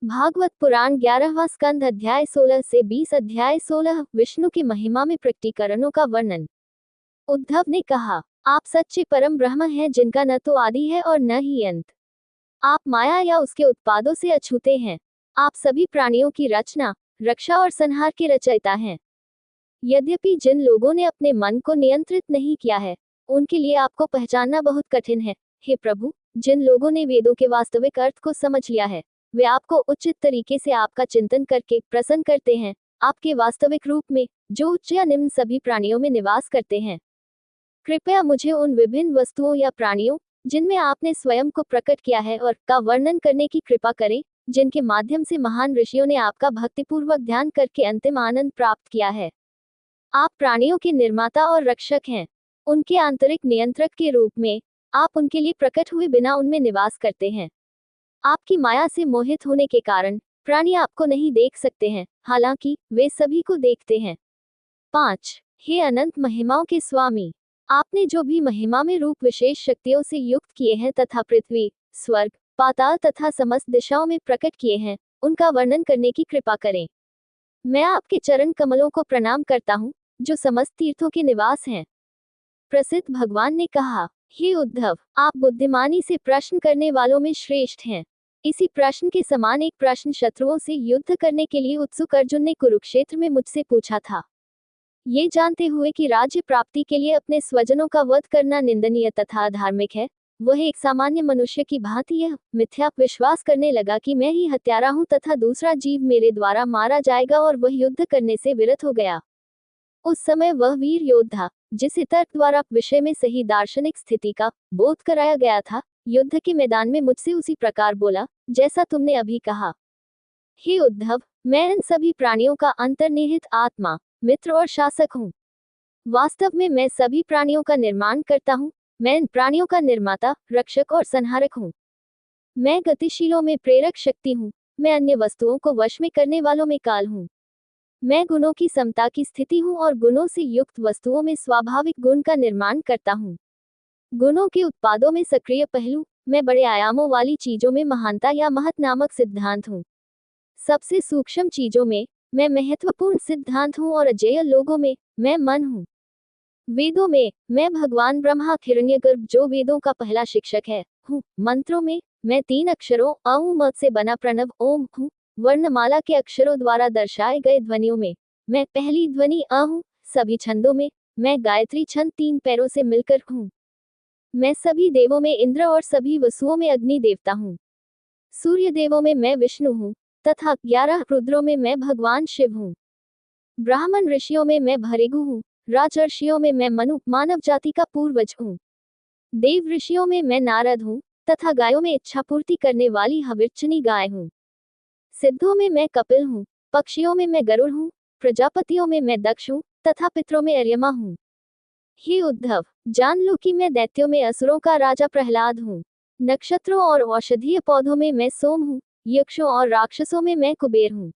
भागवत पुराण 11वां स्कंद अध्याय 16 से 20 अध्याय 16 विष्णु की महिमा में प्रकटीकरणों का वर्णन। उद्धव ने कहा, आप सच्चे परम ब्रह्म हैं जिनका न तो आदि है और न ही अंत। आप माया या उसके उत्पादों से अछूते हैं। आप सभी प्राणियों की रचना, रक्षा और संहार के रचयिता हैं। यद्यपि जिन लोगों ने अपने मन को नियंत्रित नहीं किया है, उनके लिए आपको पहचानना बहुत कठिन है। हे प्रभु, जिन लोगों ने वेदों के वास्तविक अर्थ को समझ लिया है, वे आपको उचित तरीके से आपका चिंतन करके प्रसन्न करते हैं, आपके वास्तविक रूप में, जो उच्च या निम्न सभी प्राणियों में निवास करते हैं। कृपया मुझे उन विभिन्न वस्तुओं या प्राणियों, जिनमें आपने स्वयं को प्रकट किया है और का वर्णन करने की कृपा करें, जिनके माध्यम से महान ऋषियों ने आपका भक्तिपूर्वक ध्यान करके अंतिम आनंद प्राप्त किया है। आप प्राणियों के निर्माता और रक्षक हैं। उनके आंतरिक नियंत्रक के रूप में आप उनके लिए प्रकट हुए बिना उनमें निवास करते हैं। आपकी माया से मोहित होने के कारण प्राणी आपको नहीं देख सकते हैं, हालांकि वे सभी को देखते हैं। 5. हे अनंत महिमाओं के स्वामी, आपने जो भी महिमा में रूप विशेष शक्तियों से युक्त किए हैं तथा पृथ्वी, स्वर्ग, पाताल तथा समस्त दिशाओं में प्रकट किए हैं, उनका वर्णन करने की कृपा करें। मैं आपके चरण कमलों को प्रणाम करता हूँ, जो समस्त तीर्थों के निवास हैं। प्रसिद्ध भगवान ने कहा, हे उद्धव, आप बुद्धिमानी से प्रश्न करने वालों में श्रेष्ठ हैं। इसी प्रश्न के समान एक प्रश्न शत्रुओं से युद्ध करने के लिए उत्सुक अर्जुन ने कुरुक्षेत्र में मुझसे पूछा था। ये जानते हुए कि राज्य प्राप्ति के लिए अपने स्वजनों का वध करना निंदनीय तथा अधार्मिक है, वह एक सामान्य मनुष्य की भांति यह मिथ्या विश्वास करने लगा कि मैं ही हत्यारा हूँ तथा दूसरा जीव मेरे द्वारा मारा जाएगा, और वह युद्ध करने से विरत हो गया। उस समय वह वीर योद्धा, जिसे तर्क द्वारा विषय में सही दार्शनिक स्थिति का बोध कराया गया था, युद्ध के मैदान में मुझसे उसी प्रकार बोला, जैसा तुमने अभी कहा। हे उद्धव, मैं इन सभी प्राणियों का अंतर्निहित आत्मा, मित्र और शासक हूँ। वास्तव में मैं सभी प्राणियों का निर्माण करता हूँ। मैं इन प्राणियों का निर्माता, रक्षक और संहारक हूँ। मैं गतिशीलों में प्रेरक शक्ति हूँ। मैं अन्य वस्तुओं को वश में करने वालों में काल हूँ। मैं गुणों की समता की स्थिति हूँ और गुणों से युक्त वस्तुओं में स्वाभाविक गुण का निर्माण करता हूँ। गुणों के उत्पादों में सक्रिय पहलू, मैं बड़े आयामों वाली चीजों में महानता या महत नामक सिद्धांत हूँ। सबसे सूक्ष्म चीजों में मैं महत्वपूर्ण सिद्धांत हूँ और अजेय लोगों में मैं मन हूँ। वेदों में मैं भगवान ब्रह्मा हिरण्यगर्भ, जो वेदों का पहला शिक्षक है, हूँ। मंत्रों में मैं 3 अक्षरों अ उ म से बना प्रणव ओम हूँ। वर्णमाला के अक्षरों द्वारा दर्शाए गए ध्वनियों में मैं पहली ध्वनि अ हूँ। सभी छंदों में मैं गायत्री छंद 3 पैरों से मिलकर हूँ। मैं सभी देवों में इंद्र और सभी वसुओं में अग्नि देवता हूँ। सूर्य देवों में मैं विष्णु हूँ तथा 11 रुद्रों में मैं भगवान शिव हूँ। ब्राह्मण ऋषियों में मैं भृगु हूँ। राजर्षियों में मैं मनु, मानव जाति का पूर्वज हूँ। देव ऋषियों में मैं नारद हूँ तथा गायों में इच्छा पूर्ति करने वाली हविष्यिनी गाय हूँ। सिद्धों में मैं कपिल हूँ। पक्षियों में मैं गरुड़ हूँ। प्रजापतियों में मैं दक्ष हूँ तथा पितरों में अर्यमा हूँ। हे उद्धव, जान लो कि मैं दैत्यों में असुरों का राजा प्रहलाद हूँ। नक्षत्रों और औषधीय पौधों में मैं सोम हूँ। यक्षों और राक्षसों में मैं कुबेर हूँ।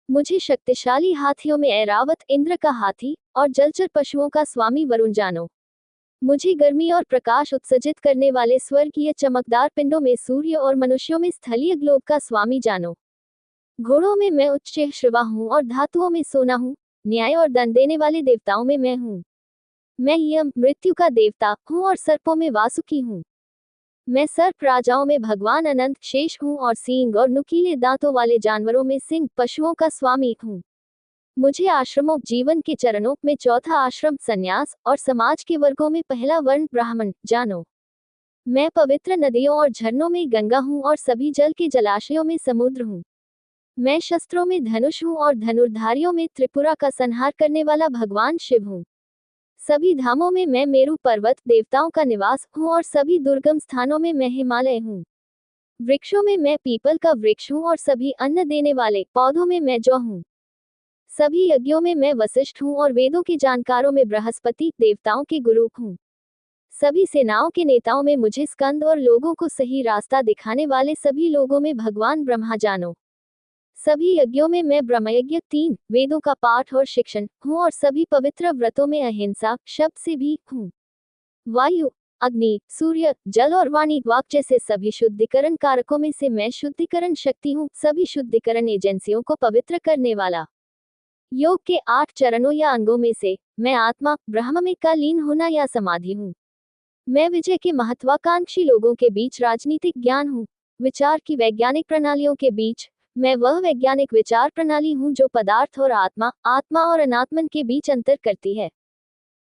मुझे शक्तिशाली हाथियों में ऐरावत इंद्र का हाथी और जलचर पशुओं का स्वामी वरुण जानो। मुझे गर्मी और प्रकाश उत्सर्जित करने वाले स्वर्गीय चमकदार पिंडों में सूर्य और मनुष्यों में स्थलीय ग्लोब का स्वामी जानो। घोड़ों में मैं उच्च श्रवा हूँ और धातुओं में सोना हूँ। न्याय और दंड देने वाले देवताओं में मैं हूँ। मैं यम, मृत्यु का देवता हूँ और सर्पों में वासुकी हूँ। मैं सर्प राजाओं में भगवान अनंत शेष हूँ और सींग और नुकीले दांतों वाले जानवरों में सिंह पशुओं का स्वामी हूँ। मुझे आश्रमों जीवन के चरणों में चौथा आश्रम संन्यास और समाज के वर्गों में पहला वर्ण ब्राह्मण जानो। मैं पवित्र नदियों और झरनों में गंगा हूँ और सभी जल के जलाशयों में समुद्र हूँ। मैं शस्त्रों में धनुष हूँ और धनुर्धारियों में त्रिपुरा का संहार करने वाला भगवान शिव हूँ। सभी धामों में मैं मेरु पर्वत देवताओं का निवास हूँ और सभी दुर्गम स्थानों में मैं हिमालय हूँ। वृक्षों में मैं पीपल का वृक्ष हूँ और सभी अन्न देने वाले पौधों में मैं जौ हूँ। सभी यज्ञों में मैं वशिष्ठ हूँ और वेदों के जानकारों में बृहस्पति देवताओं के गुरु हूँ। सभी सेनाओं के नेताओं में मुझे स्कंद और लोगों को सही रास्ता दिखाने वाले सभी लोगों में भगवान ब्रह्मा जानो। सभी यज्ञों में मैं ब्रह्मयज्ञ 3 वेदों का पाठ और शिक्षण हूँ और सभी पवित्र व्रतों में अहिंसा शब्द से भी हूँ। वायु, अग्नि, सूर्य, जल और वाणी वाक जैसे सभी शुद्धिकरण कारकों में से मैं शुद्धिकरण शक्ति हूँ, सभी शुद्धिकरण एजेंसियों को पवित्र करने वाला। योग के 8 चरणों या अंगों में से मैं आत्मा ब्रह्म में का लीन होना या समाधि हूँ। मैं विजय के महत्वाकांक्षी लोगों के बीच राजनीतिक ज्ञान हूँ। विचार की वैज्ञानिक प्रणालियों के बीच मैं वह वैज्ञानिक विचार प्रणाली हूँ जो पदार्थ और आत्मा, आत्मा और अनात्मन के बीच अंतर करती है।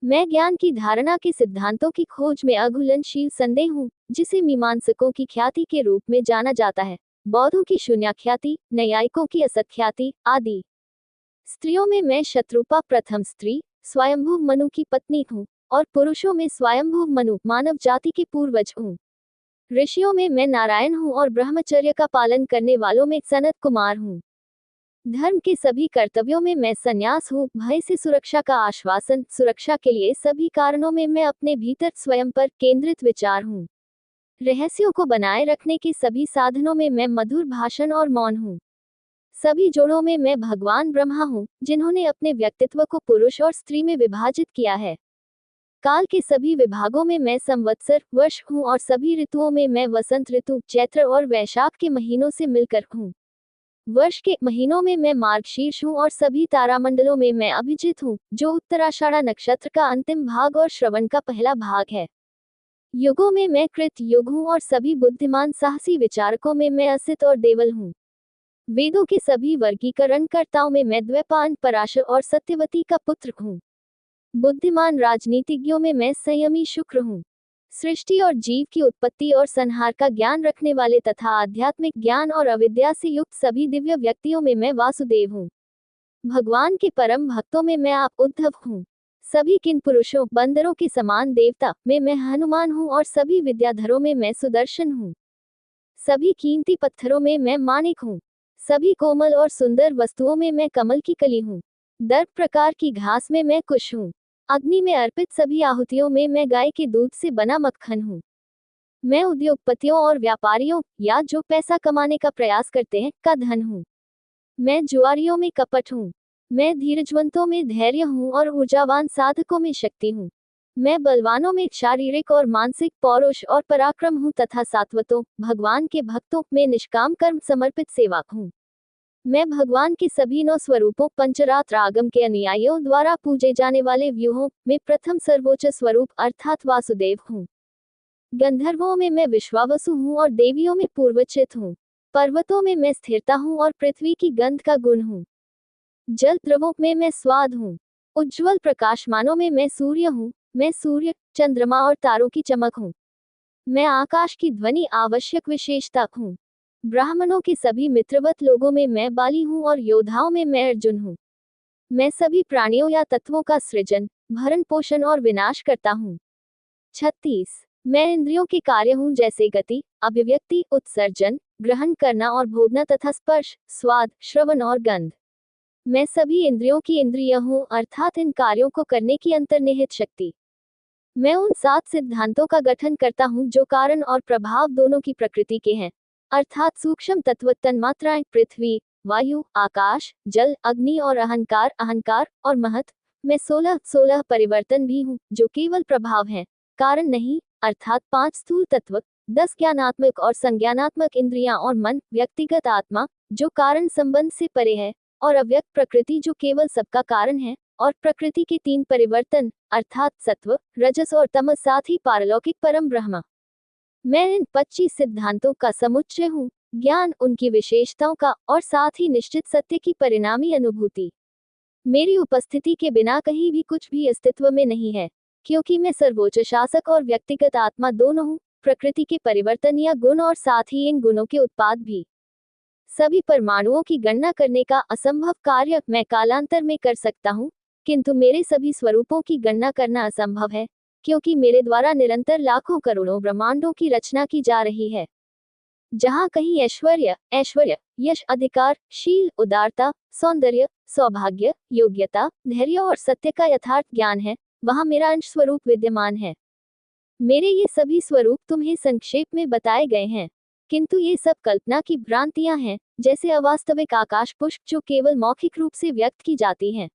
मैं ज्ञान की धारणा के सिद्धांतों की खोज में अघुलनशील संदेह हूँ, जिसे मीमांसकों की ख्याति के रूप में जाना जाता है, बौद्धों की शून्याख्याति, न्यायिकों की असत्ख्याति आदि। स्त्रियों में मैं शत्रुपा प्रथम स्त्री, स्वयंभू मनु की पत्नी हूँ, और पुरुषों में स्वयंभू मनु मानव जाति के पूर्वज हूँ। ऋषियों में मैं नारायण हूँ और ब्रह्मचर्य का पालन करने वालों में सनत कुमार हूँ। धर्म के सभी कर्तव्यों में मैं संन्यास हूँ। भय से सुरक्षा का आश्वासन, सुरक्षा के लिए सभी कारणों में मैं अपने भीतर स्वयं पर केंद्रित विचार हूँ। रहस्यों को बनाए रखने के सभी साधनों में मैं मधुर भाषण और मौन हूँ। सभी जोड़ों में मैं भगवान ब्रह्मा हूँ, जिन्होंने अपने व्यक्तित्व को पुरुष और स्त्री में विभाजित किया है। काल के सभी विभागों में मैं संवत्सर वर्ष हूँ और सभी ऋतुओं में मैं वसंत ऋतु चैत्र और वैशाख के महीनों से मिलकर हूँ। वर्ष के महीनों में मैं मार्गशीर्ष हूँ और सभी तारामंडलों में मैं अभिजित हूँ, जो उत्तराषाढ़ा नक्षत्र का अंतिम भाग और श्रवण का पहला भाग है। युगों में मैं कृत युग हूँ और सभी बुद्धिमान साहसी विचारकों में मैं असित और देवल हूँ। वेदों के सभी वर्गीकरणकर्ताओं में मैं द्वैपायन पराशर और सत्यवती का पुत्र हूँ। बुद्धिमान राजनीतिज्ञों में मैं संयमी शुक्र हूँ। सृष्टि और जीव की उत्पत्ति और संहार का ज्ञान रखने वाले तथा आध्यात्मिक ज्ञान और अविद्या से युक्त सभी दिव्य व्यक्तियों में मैं वासुदेव हूँ। भगवान के परम भक्तों में मैं आप उद्धव हूँ। सभी किन पुरुषों बंदरों के समान देवता में मैं हनुमान हूँ और सभी विद्याधरों में मैं सुदर्शन हूँ। सभी कीमती पत्थरों में मैं माणिक हूँ। सभी कोमल और सुंदर वस्तुओं में मैं कमल की कली हूँ। दर्प प्रकार की घास में मैं कुश हूँ। अग्नि में अर्पित सभी आहुतियों में मैं गाय के दूध से बना मक्खन हूँ। मैं उद्योगपतियों और व्यापारियों या जो पैसा कमाने का प्रयास करते हैं का धन हूँ। मैं जुआरियों में कपट हूँ। मैं धीरजवंतों में धैर्य हूँ और ऊर्जावान साधकों में शक्ति हूँ। मैं बलवानों में शारीरिक और मानसिक पौरुष और पराक्रम हूँ तथा सात्वतों भगवान के भक्तों में निष्काम कर्म समर्पित सेवक हूँ। मैं भगवान के सभी 9 स्वरूपों पंचरात्र आगम के अनुयायियों द्वारा पूजे जाने वाले व्यूहों में प्रथम सर्वोच्च स्वरूप अर्थात वासुदेव हूँ। गंधर्वों में मैं विश्वावसु हूँ और देवियों में पूर्वचित हूँ। पर्वतों में मैं स्थिरता हूँ और पृथ्वी की गंध का गुण हूँ। जल द्रवों में मैं स्वाद हूँ। उज्ज्वल प्रकाशमानों में मैं सूर्य हूँ। मैं सूर्य, चंद्रमा और तारों की चमक हूँ। मैं आकाश की ध्वनि आवश्यक विशेषता हूँ। ब्राह्मणों के सभी मित्रवत लोगों में मैं बाली हूँ और योद्धाओं में मैं अर्जुन हूँ। मैं सभी प्राणियों या तत्वों का सृजन, भरण पोषण और विनाश करता हूँ। 36 मैं इंद्रियों के कार्य हूँ जैसे गति, अभिव्यक्ति, उत्सर्जन, ग्रहण करना और भोगना तथा स्पर्श, स्वाद, श्रवण और गंध। मैं सभी इंद्रियों की इंद्रिय हूँ अर्थात इन कार्यों को करने की अंतर्निहित शक्ति। मैं उन 7 सिद्धांतों का गठन करता हूँ जो कारण और प्रभाव दोनों की प्रकृति के हैं, अर्थात सूक्ष्म तत्व तन्मात्राएं पृथ्वी, वायु, आकाश, जल, अग्नि और अहंकार, अहंकार और महत। मैं 16 परिवर्तन भी हूँ जो केवल प्रभाव हैं, कारण नहीं, अर्थात 5 स्थूल तत्व, 10 ज्ञानात्मक और संज्ञानात्मक इंद्रियां और मन, व्यक्तिगत आत्मा जो कारण संबंध से परे है, और अव्यक्त प्रकृति जो केवल सबका कारण है, और प्रकृति के 3 परिवर्तन अर्थात सत्व, रजस और तमस, साथ ही पारलौकिक परम ब्रह्म। मैं इन 25 सिद्धांतों का समुच्चय हूँ, ज्ञान, उनकी विशेषताओं का और साथ ही निश्चित सत्य की परिणामी अनुभूति। मेरी उपस्थिति के बिना कहीं भी कुछ भी अस्तित्व में नहीं है, क्योंकि मैं सर्वोच्च शासक और व्यक्तिगत आत्मा दोनों हूँ, प्रकृति के परिवर्तन या गुण और साथ ही इन गुणों के उत्पाद भी। सभी परमाणुओं की गणना करने का असंभव कार्य मैं कालांतर में कर सकता हूँ, किंतु मेरे सभी स्वरूपों की गणना करना असंभव है, क्योंकि मेरे द्वारा निरंतर लाखों करोड़ों ब्रह्मांडों की रचना की जा रही है। जहाँ कहीं ऐश्वर्य, यश, अधिकार, शील, उदारता, सौंदर्य, सौभाग्य, योग्यता, धैर्य और सत्य का यथार्थ ज्ञान है, वहाँ मेरा अंश स्वरूप विद्यमान है। मेरे ये सभी स्वरूप तुम्हें संक्षेप में बताए गए हैं, किंतु ये सब कल्पना की भ्रांतियां हैं, जैसे अवास्तविक आकाश पुष्प जो केवल मौखिक रूप से व्यक्त की जाती हैं।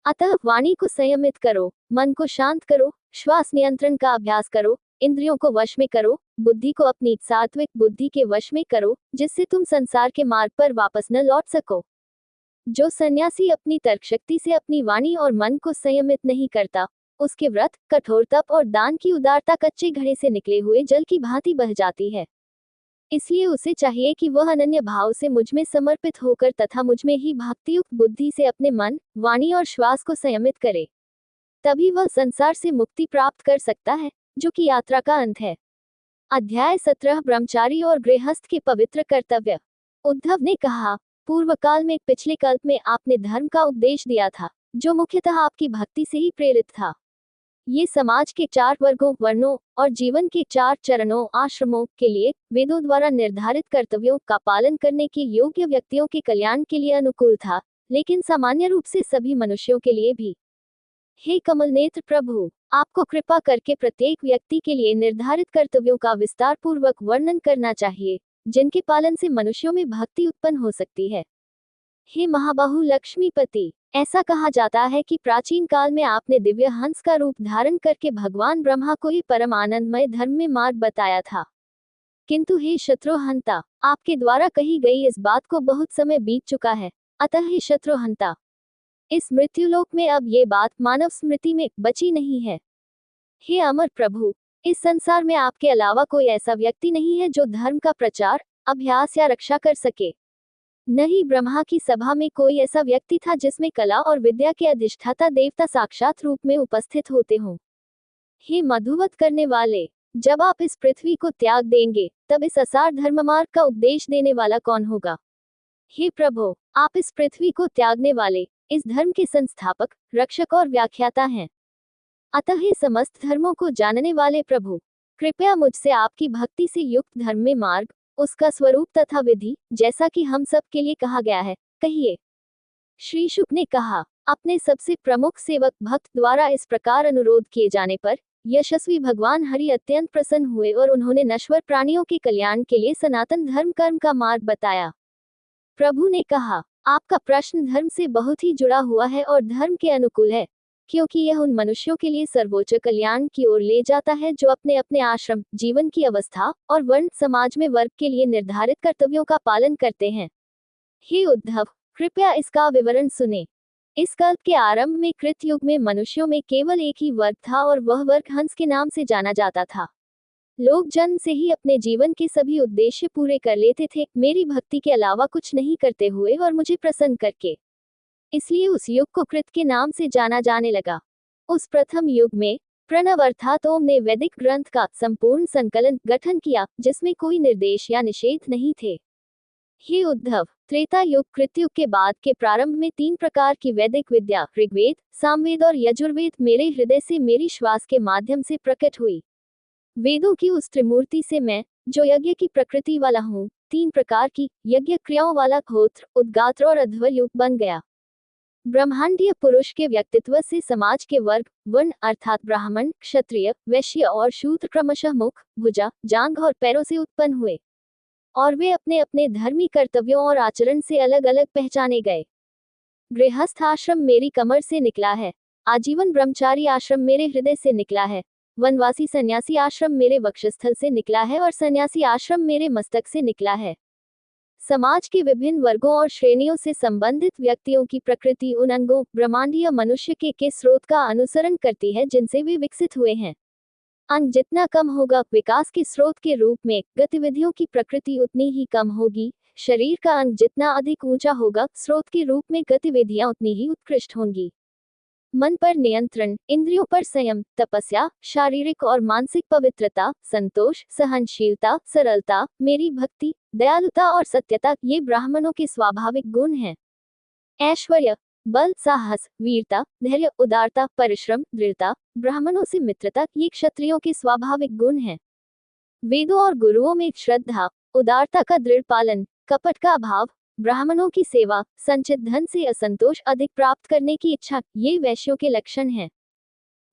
अतः वाणी को संयमित करो, मन को शांत करो, श्वास नियंत्रण का अभ्यास करो, इंद्रियों को वश में करो, बुद्धि को अपनी सात्विक बुद्धि के वश में करो, जिससे तुम संसार के मार्ग पर वापस न लौट सको। जो सन्यासी अपनी तर्क शक्ति से अपनी वाणी और मन को संयमित नहीं करता, उसके व्रत, कठोर तप और दान की उदारता कच्चे घड़े से निकले हुए जल की भांति बह जाती है। इसलिए उसे चाहिए कि वह अनन्य भाव से मुझ में समर्पित होकर तथा मुझ में ही भक्तियुक्त बुद्धि से अपने मन, वाणी और श्वास को संयमित करे। तभी वह संसार से मुक्ति प्राप्त कर सकता है, जो कि यात्रा का अंत है। अध्याय 17 ब्रह्मचारी और गृहस्थ के पवित्र कर्तव्य। उद्धव ने कहा, पूर्व काल में पिछले कल्प में आपने धर्म का उपदेश दिया था, जो मुख्यतः आपकी भक्ति से ही प्रेरित था। ये समाज के 4 वर्गों, वर्णों और जीवन के 4 चरणों, आश्रमों के लिए वेदों द्वारा निर्धारित कर्तव्यों का पालन करने के योग्य व्यक्तियों के कल्याण के लिए अनुकूल था, लेकिन सामान्य रूप से सभी मनुष्यों के लिए भी। हे कमल नेत्र प्रभु, आपको कृपा करके प्रत्येक व्यक्ति के लिए निर्धारित कर्तव्यों का विस्तार पूर्वक वर्णन करना चाहिए, जिनके पालन से मनुष्यों में भक्ति उत्पन्न हो सकती है। हे महाबाहु लक्ष्मीपति, ऐसा कहा जाता है कि प्राचीन काल में आपने दिव्य हंस का रूप धारण करके भगवान ब्रह्मा को ही परम आनंदमय धर्म में मार्ग बताया था। किंतु हे शत्रुहंता, आपके द्वारा कही गई इस बात को बहुत समय बीत चुका है। अतः हे शत्रुहंता, इस मृत्युलोक में अब ये बात मानव स्मृति में बची नहीं है। हे अमर प्रभु, इस संसार में आपके अलावा कोई ऐसा व्यक्ति नहीं है जो धर्म का प्रचार, अभ्यास या रक्षा कर सके। न ही ब्रह्मा की सभा में कोई ऐसा व्यक्ति था जिसमें कला और विद्या के अधिष्ठाता देवता साक्षात रूप में उपस्थित होते हों। हे मधुवत करने वाले, जब आप इस पृथ्वी को त्याग देंगे, तब इस असार धर्म मार्ग का उपदेश देने वाला कौन होगा? हे प्रभु, आप इस पृथ्वी को त्यागने वाले, इस धर्म के संस्थापक, रक्षक और व्याख्याता हैं। अतः हे समस्त धर्मों को जानने वाले प्रभु, कृपया मुझसे आपकी भक्ति से युक्त धर्म में मार्ग, उसका स्वरूप तथा विधि, जैसा कि हम सब के लिए कहा गया है, कहिए। श्री शुक ने कहा, अपने सबसे प्रमुख सेवक भक्त द्वारा इस प्रकार अनुरोध किए जाने पर यशस्वी भगवान हरि अत्यंत प्रसन्न हुए और उन्होंने नश्वर प्राणियों के कल्याण के लिए सनातन धर्म कर्म का मार्ग बताया। प्रभु ने कहा, आपका प्रश्न धर्म से बहुत ही जुड़ा हुआ है और धर्म के अनुकूल है, क्योंकि यह उन मनुष्यों के लिए सर्वोच्च कल्याण की ओर ले जाता है जो अपने अपने आश्रम, जीवन की अवस्था और वर्ण समाज में वर्ग के लिए निर्धारित कर्तव्यों का पालन करते हैं। हे उद्धव, कृपया इसका विवरण सुने। इस कल्प के आरंभ में कृत युग में मनुष्यों में केवल एक ही वर्ग था और वह वर्ग हंस के नाम से जाना जाता था। लोग जन्म से ही अपने जीवन के सभी उद्देश्य पूरे कर लेते थे, मेरी भक्ति के अलावा कुछ नहीं करते हुए और मुझे प्रसन्न करके। इसलिए उस युग को कृत के नाम से जाना जाने लगा। उस प्रथम युग में प्रणव अर्थात ओम ने वैदिक ग्रंथ का संपूर्ण संकलन गठन किया, जिसमें कोई निर्देश या निषेध नहीं थे। हे उद्धव, त्रेता युग कृतयुग के बाद के प्रारंभ में 3 प्रकार की वैदिक विद्या, ऋग्वेद, सामवेद और यजुर्वेद, मेरे हृदय से मेरी श्वास के माध्यम से प्रकट हुई। वेदों की उस त्रिमूर्ति से मैं, जो यज्ञ की प्रकृति वाला हूँ, 3 प्रकार की यज्ञ क्रियाओं वाला होत्र, उद्गात्र और अध्वर युग बन गया। ब्रह्मांडीय पुरुष के व्यक्तित्व से समाज के वर्ग, वर्ण अर्थात ब्राह्मण, क्षत्रिय, वैश्य और शूद्र क्रमशः मुख, भुजा, जांघ और पैरों से उत्पन्न हुए, और वे अपने अपने धर्मी कर्तव्यों और आचरण से अलग अलग पहचाने गए। गृहस्थ आश्रम मेरी कमर से निकला है, आजीवन ब्रह्मचारी आश्रम मेरे हृदय से निकला है, वनवासी सन्यासी आश्रम मेरे वक्षस्थल से निकला है और सन्यासी आश्रम मेरे मस्तक से निकला है। समाज के विभिन्न वर्गों और श्रेणियों से संबंधित व्यक्तियों की प्रकृति उन अंगों, ब्रह्मांडीय मनुष्य के स्रोत का अनुसरण करती है जिनसे वे विकसित हुए हैं। अंग जितना कम होगा, विकास के स्रोत के रूप में गतिविधियों की प्रकृति उतनी ही कम होगी। शरीर का अंग जितना अधिक ऊंचा होगा, स्रोत के रूप में गतिविधियां उतनी ही उत्कृष्ट होंगी। मन पर नियंत्रण, इंद्रियों पर संयम, तपस्या, शारीरिक और मानसिक पवित्रता, संतोष, सहनशीलता, सरलता, मेरी भक्ति, दयालुता और सत्यता, ये ब्राह्मणों के स्वाभाविक गुण हैं। ऐश्वर्य, बल, साहस, वीरता, धैर्य, उदारता, परिश्रम, दृढ़ता, ब्राह्मणों से मित्रता, ये क्षत्रियों के स्वाभाविक गुण हैं। वेदों और गुरुओं में श्रद्धा, उदारता का दृढ़ पालन, कपट का अभाव, ब्राह्मणों की सेवा, संचित धन से असंतोष अधिक प्राप्त करने की इच्छा, ये वैश्यों के लक्षण हैं।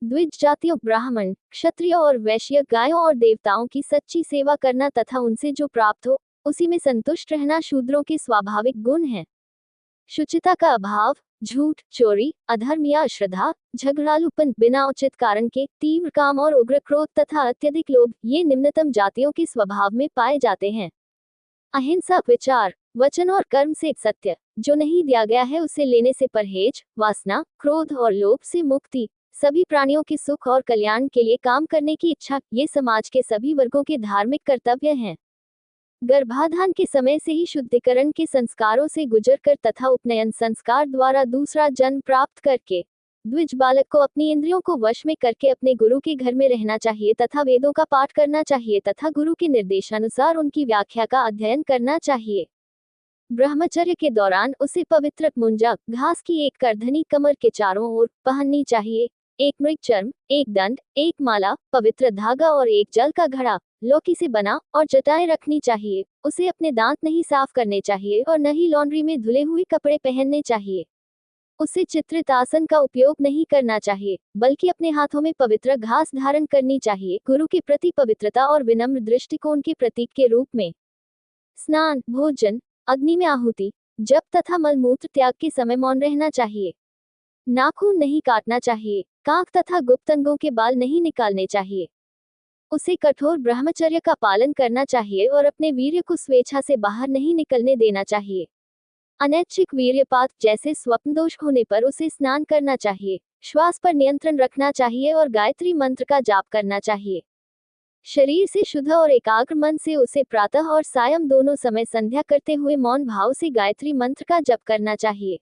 द्विज जातियों ब्राह्मण, क्षत्रिय और वैश्य गायों और देवताओं की सच्ची सेवा करना तथा उनसे जो प्राप्त हो उसी में संतुष्ट रहना शूद्रों के स्वाभाविक गुण हैं। शुचिता का अभाव, झूठ, चोरी, अधर्म या अश्रद्धा, झगड़ालूपन, बिना उचित कारण के, तीव्र काम और उग्र क्रोध तथा अत्यधिक लोभ, ये निम्नतम जातियों के स्वभाव में पाए जाते हैं। अहिंसा विचार, वचन और कर्म से सत्य, जो नहीं दिया गया है उसे लेने से परहेज, वासना, क्रोध और लोभ से मुक्ति, सभी प्राणियों के सुख और कल्याण के लिए काम करने की इच्छा, ये समाज के सभी वर्गों के धार्मिक कर्तव्य हैं। गर्भाधान के समय से ही शुद्धिकरण के संस्कारों से गुजरकर तथा उपनयन संस्कार द्वारा दूसरा जन्म प्राप्त करके द्विज बालक को अपनी इंद्रियों को वश में करके अपने गुरु के घर में रहना चाहिए तथा वेदों का पाठ करना चाहिए तथा गुरु के निर्देशानुसार उनकी व्याख्या का अध्ययन करना चाहिए। ब्रह्मचर्य के दौरान उसे पवित्र मुंजा, घास की एक करधनी कमर के चारों ओर पहननी चाहिए, एक मृग चर्म, एक दंड, एक माला, पवित्र धागा और एक जल का घड़ा, लौकी से बना और जटाएं रखनी चाहिए। उसे अपने दांत नहीं साफ करने चाहिए और न ही लॉन्ड्री में धुले हुए कपड़े पहनने चाहिए। उसे चित्रित आसन का उपयोग नहीं करना चाहिए, बल्कि अपने हाथों में पवित्र घास धारण करनी चाहिए, गुरु के प्रति पवित्रता और विनम्र दृष्टिकोण के प्रतीक के रूप में। स्नान, भोजन, अग्नि में आहुति, जप तथा मलमूत्र त्याग के समय मौन रहना चाहिए। नाखून नहीं काटना चाहिए, कांख तथा गुप्त अंगों के बाल नहीं निकालने चाहिए। उसे कठोर ब्रह्मचर्य का पालन करना चाहिए और अपने वीर्य को स्वेच्छा से बाहर नहीं निकलने देना चाहिए। अनैच्छिक वीर्यपात जैसे स्वप्न दोष होने पर उसे स्नान करना चाहिए, श्वास पर नियंत्रण रखना चाहिए और गायत्री मंत्र का जाप करना चाहिए। शरीर से शुद्ध और एकाग्र मन से उसे प्रातः और सायं दोनों समय संध्या करते हुए मौन भाव से गायत्री मंत्र का जप करना चाहिए।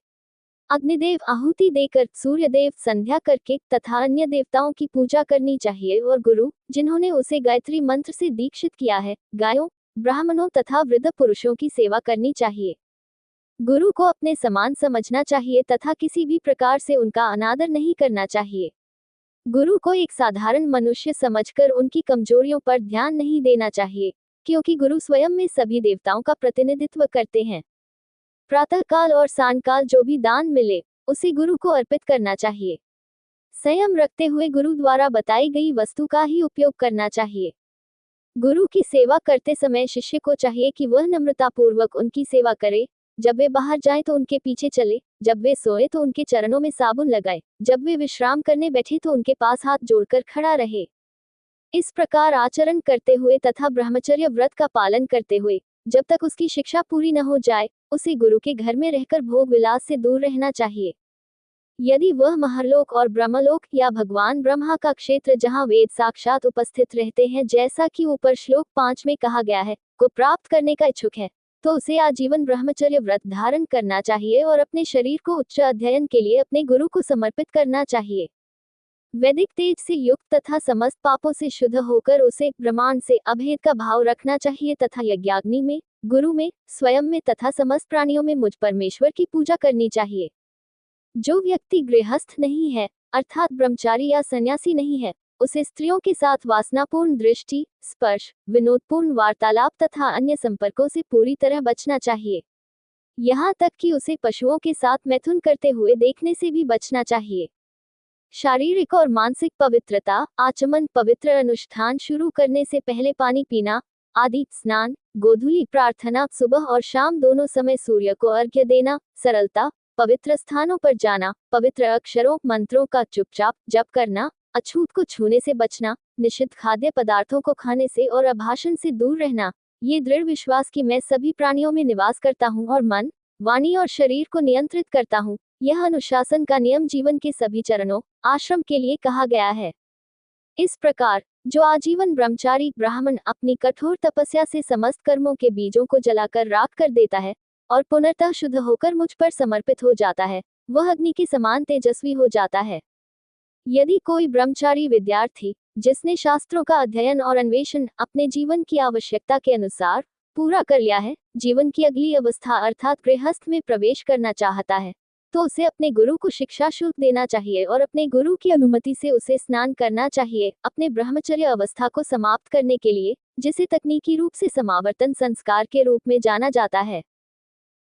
अग्निदेव आहुति देकर, सूर्यदेव संध्या करके तथा अन्य देवताओं की पूजा करनी चाहिए और गुरु, जिन्होंने उसे गायत्री मंत्र से दीक्षित किया है, गायों, ब्राह्मणों तथा वृद्ध पुरुषों की सेवा करनी चाहिए। गुरु को अपने समान समझना चाहिए तथा किसी भी प्रकार से उनका अनादर नहीं करना चाहिए। गुरु को एक साधारण मनुष्य समझकर उनकी कमजोरियों पर ध्यान नहीं देना चाहिए, क्योंकि गुरु स्वयं में सभी देवताओं का प्रतिनिधित्व करते हैं। प्रातःकाल और सांयकाल जो भी दान मिले, उसे गुरु को अर्पित करना चाहिए। संयम रखते हुए गुरु द्वारा बताई गई वस्तु का ही उपयोग करना चाहिए। गुरु की सेवा करते समय शिष्य को चाहिए कि वह नम्रतापूर्वक उनकी सेवा करे। जब वे बाहर जाएं तो उनके पीछे चले, जब वे सोए तो उनके चरणों में साबुन लगाए, जब वे विश्राम करने बैठे तो उनके पास हाथ जोड़कर खड़ा रहे। इस प्रकार आचरण करते हुए तथा ब्रह्मचर्य व्रत का पालन करते हुए जब तक उसकी शिक्षा पूरी न हो जाए, उसे गुरु के घर में रहकर भोग विलास से दूर रहना चाहिए। यदि वह महरलोक और ब्रह्मलोक या भगवान ब्रह्मा का क्षेत्र जहाँ वेद साक्षात उपस्थित रहते हैं, जैसा कि ऊपर श्लोक 5 में कहा गया है, को प्राप्त करने का इच्छुक है, तो उसे आजीवन ब्रह्मचर्य व्रत धारण करना चाहिए और अपने शरीर को उच्च अध्ययन के लिए अपने गुरु को समर्पित करना चाहिए। वैदिक तेज से युक्त तथा समस्त पापों से शुद्ध होकर उसे ब्रह्मांड से अभेद का भाव रखना चाहिए तथा यज्ञाग्नि में, गुरु में, स्वयं में तथा समस्त प्राणियों में मुझ परमेश्वर की पूजा करनी चाहिए। जो व्यक्ति गृहस्थ नहीं है, अर्थात ब्रह्मचारी या सन्यासी नहीं है, उसे स्त्रियों के साथ वासनापूर्ण दृष्टि, स्पर्श, विनोदपूर्ण वार्तालाप तथा अन्य संपर्कों से पूरी तरह बचना चाहिए। यहाँ तक कि उसे पशुओं के साथ मैथुन करते हुए देखने से भी बचना चाहिए। शारीरिक और मानसिक पवित्रता, आचमन, पवित्र अनुष्ठान शुरू करने से पहले पानी पीना आदि, स्नान, गोधूली प्रार्थना, सुबह और शाम दोनों समय सूर्य को अर्घ्य देना, सरलता, पवित्र स्थानों पर जाना, पवित्र अक्षरों मंत्रों का चुपचाप जप करना, अछूत को छूने से बचना, निषिद्ध खाद्य पदार्थों को खाने से और अभाषण से दूर रहना, ये दृढ़ विश्वास कि मैं सभी प्राणियों में निवास करता हूँ और मन, वाणी और शरीर को नियंत्रित करता हूँ, यह अनुशासन का नियम जीवन के सभी चरणों, आश्रम के लिए कहा गया है। इस प्रकार जो आजीवन ब्रह्मचारी ब्राह्मण अपनी कठोर तपस्या से समस्त कर्मों के बीजों को जलाकर राख कर देता है और पुनर्तः शुद्ध होकर मुझ पर समर्पित हो जाता है, वह अग्नि के समान तेजस्वी हो जाता है। यदि कोई ब्रह्मचारी विद्यार्थी जिसने शास्त्रों का अध्ययन और अन्वेषण अपने जीवन की आवश्यकता के अनुसार पूरा कर लिया है, जीवन की अगली अवस्था अर्थात गृहस्थ में प्रवेश करना चाहता है, तो उसे अपने गुरु को शिक्षा शुल्क देना चाहिए और अपने गुरु की अनुमति से उसे स्नान करना चाहिए अपने ब्रह्मचर्य अवस्था को समाप्त करने के लिए, जिसे तकनीकी रूप से समावर्तन संस्कार के रूप में जाना जाता है।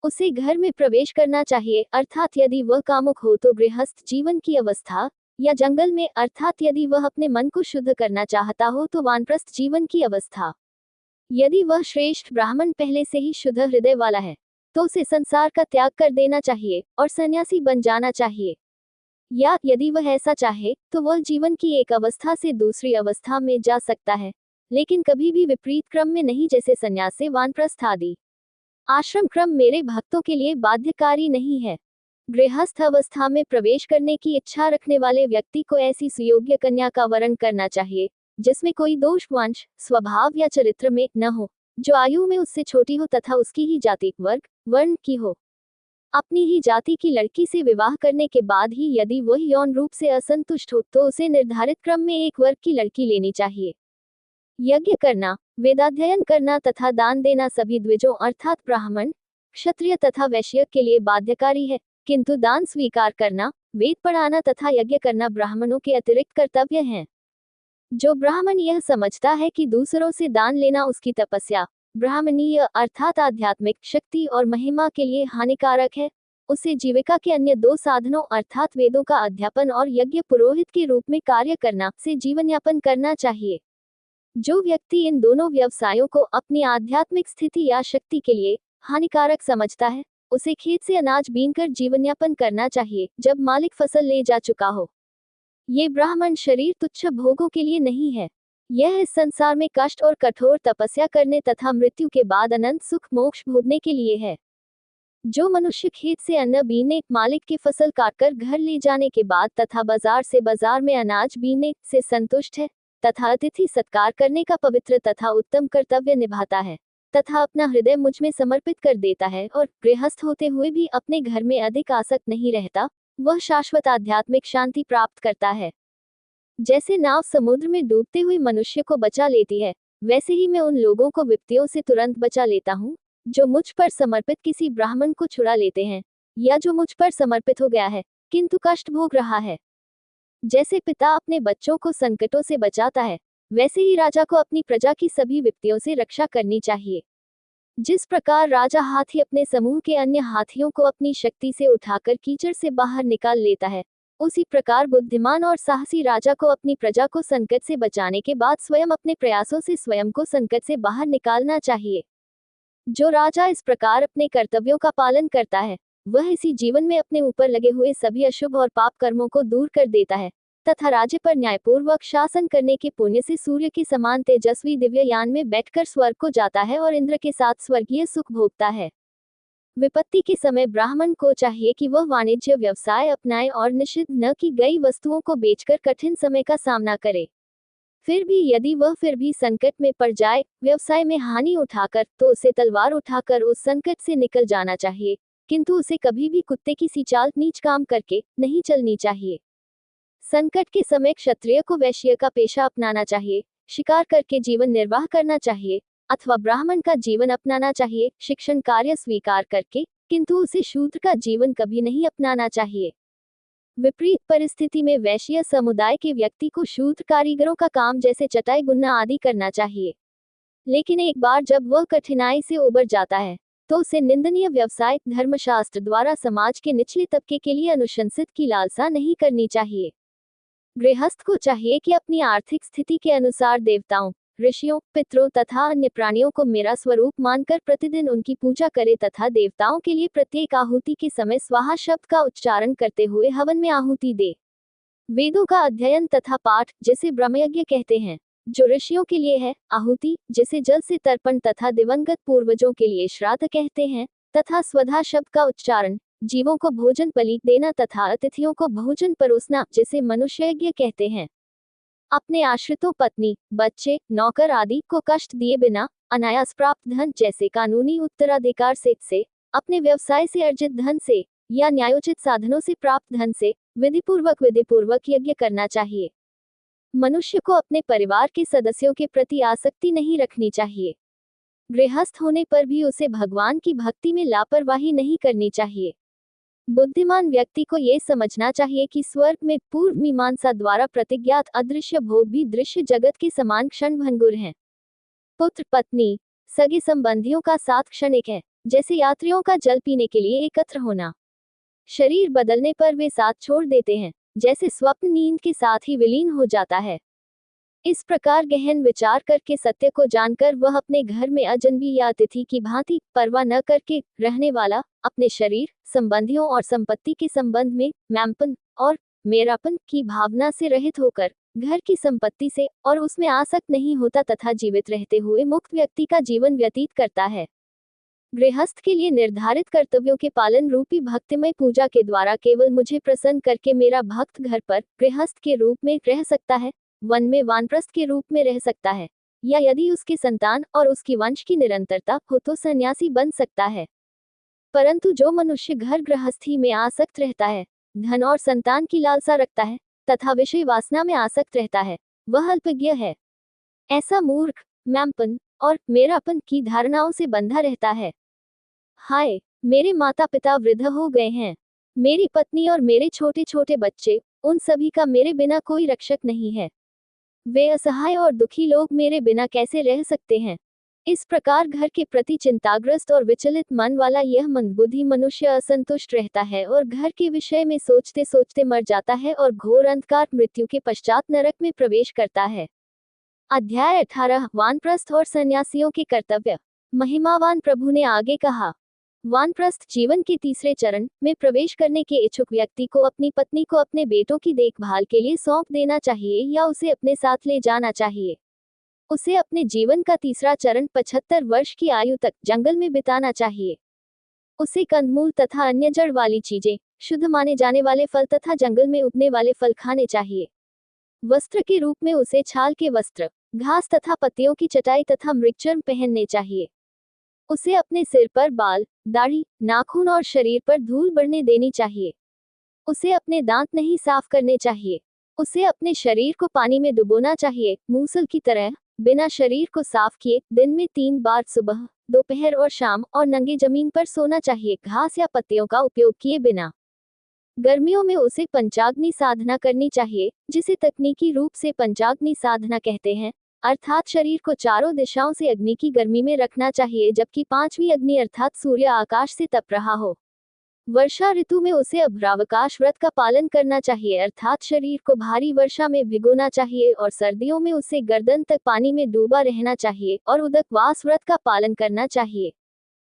उसे घर में प्रवेश करना चाहिए, अर्थात यदि वह कामुक हो तो गृहस्थ जीवन की अवस्था, या जंगल में अर्थात यदि वह अपने मन को शुद्ध करना चाहता हो तो वानप्रस्थ जीवन की अवस्था। यदि वह श्रेष्ठ ब्राह्मण पहले से ही शुद्ध हृदय वाला है तो उसे संसार का त्याग कर देना चाहिए और सन्यासी बन जाना चाहिए। या यदि वह ऐसा चाहे तो वह जीवन की एक अवस्था से दूसरी अवस्था में जा सकता है, लेकिन कभी भी विपरीत क्रम में नहीं, जैसे संन्यास से वानप्रस्थ आदि। आश्रम क्रम मेरे भक्तों के लिए बाध्यकारी नहीं है। गृहस्थ अवस्था में प्रवेश करने की इच्छा रखने वाले व्यक्ति को ऐसी सुयोग्य कन्या का वरण करना चाहिए जिसमें कोई दोष वंश, स्वभाव या चरित्र में न हो, जो आयु में उससे छोटी हो तथा उसकी ही जाति, वर्ग, वर्ण की हो। अपनी ही जाति की लड़की से विवाह करने के बाद ही यदि वह यौन रूप से असंतुष्ट हो तो उसे निर्धारित क्रम में एक वर्ग की लड़की लेनी चाहिए। यज्ञ करना, वेदाध्ययन करना तथा दान देना सभी द्विजों अर्थात ब्राह्मण, क्षत्रिय तथा वैश्य के लिए बाध्यकारी है, किंतु दान स्वीकार करना, वेद पढ़ाना तथा यज्ञ करना ब्राह्मणों के अतिरिक्त कर्तव्य हैं। जो ब्राह्मण यह समझता है कि दूसरों से दान लेना उसकी तपस्या, ब्राह्मणीय अर्थात आध्यात्मिक शक्ति और महिमा के लिए हानिकारक है, उसे जीविका के अन्य दो साधनों अर्थात वेदों का अध्यापन और यज्ञ पुरोहित के रूप में कार्य करना से जीवन यापन करना चाहिए। जो व्यक्ति इन दोनों व्यवसायों को अपनी आध्यात्मिक स्थिति या शक्ति के लिए हानिकारक समझता है, उसे खेत से अनाज बीनकर जीवन यापन करना चाहिए जब मालिक फसल ले जा चुका हो। ये ब्राह्मण शरीर तुच्छ भोगों के लिए नहीं है, यह इस संसार में कष्ट और कठोर तपस्या करने तथा मृत्यु के बाद अनंत सुख मोक्ष भोगने के लिए है। जो मनुष्य खेत से अन्न बीनने, मालिक की फसल काटकर घर ले जाने के बाद तथा बाजार से बाजार में अनाज बीनने से संतुष्ट है तथा अतिथि सत्कार करने का पवित्र तथा उत्तम कर्तव्य निभाता है तथा अपना हृदय मुझ में समर्पित कर देता है और गृहस्थ होते हुए भी अपने घर में अधिक आसक्त नहीं रहता, वह शाश्वत आध्यात्मिक शांति प्राप्त करता है। जैसे नाव समुद्र में डूबते हुए मनुष्य को बचा लेती है, वैसे ही मैं उन लोगों को विपत्तियों से तुरंत बचा लेता हूँ जो मुझ पर समर्पित किसी ब्राह्मण को छुड़ा लेते हैं, या जो मुझ पर समर्पित हो गया है किंतु कष्ट भोग रहा है। जैसे पिता अपने बच्चों को संकटों से बचाता है, वैसे ही राजा को अपनी प्रजा की सभी विपत्तियों से रक्षा करनी चाहिए। जिस प्रकार राजा हाथी अपने समूह के अन्य हाथियों को अपनी शक्ति से उठाकर कीचड़ से बाहर निकाल लेता है, उसी प्रकार बुद्धिमान और साहसी राजा को अपनी प्रजा को संकट से बचाने के बाद स्वयं अपने प्रयासों से स्वयं को संकट से बाहर निकालना चाहिए। जो राजा इस प्रकार अपने कर्तव्यों का पालन करता है, वह इसी जीवन में अपने ऊपर लगे हुए सभी अशुभ और पाप कर्मों को दूर कर देता है तथा राज्य पर न्यायपूर्वक शासन करने के पुण्य से सूर्य के समान तेजस्वी दिव्य यान में बैठकर स्वर्ग को जाता है और इंद्र के साथ स्वर्गीय सुख भोगता है। विपत्ति के समय ब्राह्मण को चाहिए कि वह वाणिज्य व्यवसाय अपनाए और निषिद्ध न की गई वस्तुओं को बेचकर कठिन समय का सामना करे। फिर भी यदि वह फिर भी संकट में पड़ जाए, व्यवसाय में हानि उठाकर, तो उसे तलवार उठाकर उस संकट से निकल जाना चाहिए, किंतु उसे कभी भी कुत्ते की सी चाल नीच काम करके नहीं चलनी चाहिए। संकट के समय क्षत्रिय को वैश्य का पेशा अपनाना चाहिए, शिकार करके जीवन निर्वाह करना चाहिए, अथवा ब्राह्मण का जीवन अपनाना चाहिए, शिक्षण कार्य स्वीकार करके, किंतु उसे शूद्र का जीवन कभी नहीं अपनाना चाहिए। विपरीत परिस्थिति में वैश्य समुदाय के व्यक्ति को शूद्र कारीगरों का काम जैसे चटाई बुनना आदि करना चाहिए। लेकिन एक बार जब वह कठिनाई से उबर जाता है, तो उसे निंदनीय व्यवसाय धर्मशास्त्र द्वारा समाज के निचले तबके के लिए अनुशंसित की लालसा नहीं करनी चाहिए। गृहस्थ को चाहिए कि अपनी आर्थिक स्थिति के अनुसार देवताओं, ऋषियों, पितरों तथा अन्य प्राणियों को मेरा स्वरूप मानकर प्रतिदिन उनकी पूजा करे तथा देवताओं के लिए प्रत्येक आहुति के समय स्वाहा शब्द का उच्चारण करते हुए हवन में आहुति दे। वेदों का अध्ययन तथा पाठ, जिसे ब्रह्मयज्ञ कहते हैं, जो ऋषियों के लिए है, आहुति, जिसे जल से तर्पण तथा दिवंगत पूर्वजों के लिए श्राद्ध कहते हैं, तथा स्वधा शब्द का उच्चारण, जीवों को भोजन पलीक देना तथा अतिथियों को भोजन परोसना, जिसे मनुष्य यज्ञ कहते हैं। अपने आश्रितों, पत्नी, बच्चे, नौकर आदि को कष्ट दिए बिना अनायास प्राप्त धन, जैसे कानूनी उत्तराधिकार से, अपने व्यवसाय से अर्जित धन से या न्यायोचित साधनों से प्राप्त धन से विधिपूर्वक यज्ञ करना चाहिए। मनुष्य को अपने परिवार के सदस्यों के प्रति आसक्ति नहीं रखनी चाहिए। गृहस्थ होने पर भी उसे भगवान की भक्ति में लापरवाही नहीं करनी चाहिए। बुद्धिमान व्यक्ति को ये समझना चाहिए कि स्वर्ग में पूर्व मीमांसा द्वारा प्रतिज्ञात अदृश्य भोग भी दृश्य जगत के समान क्षणभंगुर हैं। पुत्र, पत्नी, सगे संबंधियों का साथ क्षणिक है, जैसे यात्रियों का जल पीने के लिए एकत्र होना। शरीर बदलने पर वे साथ छोड़ देते हैं, जैसे स्वप्न नींद के साथ ही विलीन हो जाता है। इस प्रकार गहन विचार करके सत्य को जानकर वह अपने घर में अजनबी या अतिथि की भांति परवाह न करके रहने वाला, अपने शरीर, संबंधियों और संपत्ति के संबंध में मैंपन और मेरापन की भावना से रहित होकर घर की संपत्ति से और उसमें आसक्त नहीं होता तथा जीवित रहते हुए मुक्त व्यक्ति का जीवन व्यतीत करता है। गृहस्थ के लिए निर्धारित कर्तव्यों के पालन रूपी भक्तिमय पूजा के द्वारा केवल मुझे प्रसन्न करके मेरा भक्त घर पर गृहस्थ के रूप में रह सकता है, वन में वानप्रस्थ के रूप में रह सकता है, या यदि उसकी संतान और उसकी वंश की निरंतरता हो तो सन्यासी बन सकता है। परंतु जो मनुष्य घर गृहस्थी में आसक्त रहता है, धन और संतान की लालसा रखता है तथा विषय वासना में आसक्त रहता है, वह अल्पज्ञ है। ऐसा मूर्ख मैंपन और मेरापन की धारणाओं से बंधा रहता है। हाय, मेरे माता पिता वृद्ध हो गए हैं, मेरी पत्नी और मेरे छोटे छोटे बच्चे, उन सभी का मेरे बिना कोई रक्षक नहीं है। वे असहाय और दुखी लोग मेरे बिना कैसे रह सकते हैं। इस प्रकार घर के प्रति चिंताग्रस्त और विचलित मन वाला यह मंदबुद्धि मनुष्य असंतुष्ट रहता है और घर के विषय में सोचते सोचते मर जाता है और घोर अंधकार मृत्यु के पश्चात नरक में प्रवेश करता है। अध्याय 18 वानप्रस्थ और सन्यासियों के कर्तव्य। महिमावान प्रभु ने आगे कहा, वानप्रस्थ जीवन के तीसरे चरण में प्रवेश करने के इच्छुक व्यक्ति को अपनी पत्नी को अपने बेटों की देखभाल के लिए सौंप देना चाहिए या उसे अपने साथ ले जाना चाहिए। उसे अपने जीवन का तीसरा चरण 75 वर्ष की आयु तक जंगल में बिताना चाहिए। उसे कंदमूल तथा अन्य जड़ वाली चीजें, शुद्ध माने जाने वाले फल तथा जंगल में उगने वाले फल खाने चाहिए। वस्त्र के रूप में उसे छाल के वस्त्र, घास तथा पत्तियों की चटाई तथा मृगचर्म पहनने चाहिए। उसे अपने सिर पर बाल, दाढ़ी, नाखून और शरीर पर धूल बढ़ने देनी चाहिए। उसे अपने दांत नहीं साफ करने चाहिए। उसे अपने शरीर को पानी में डुबोना चाहिए, मूसल की तरह, बिना शरीर को साफ किए, दिन में 3 बार सुबह, दोपहर और शाम, और नंगे जमीन पर सोना चाहिए, घास या पत्तियों का उपयोग किए बिना। गर्मियों में उसे पंचाग्नि साधना करनी चाहिए, जिसे तकनीकी रूप से पंचाग्नि साधना कहते हैं, अर्थात शरीर को चारों दिशाओं से अग्नि की गर्मी में रखना चाहिए जबकि 5वीं अग्नि अर्थात सूर्य आकाश से तप रहा हो। वर्षा ऋतु में उसे अभ्रावकाश व्रत का पालन करना चाहिए, अर्थात शरीर को भारी वर्षा में भिगोना चाहिए, और सर्दियों में उसे गर्दन तक पानी में डूबा रहना चाहिए और उदकवास व्रत का पालन करना चाहिए।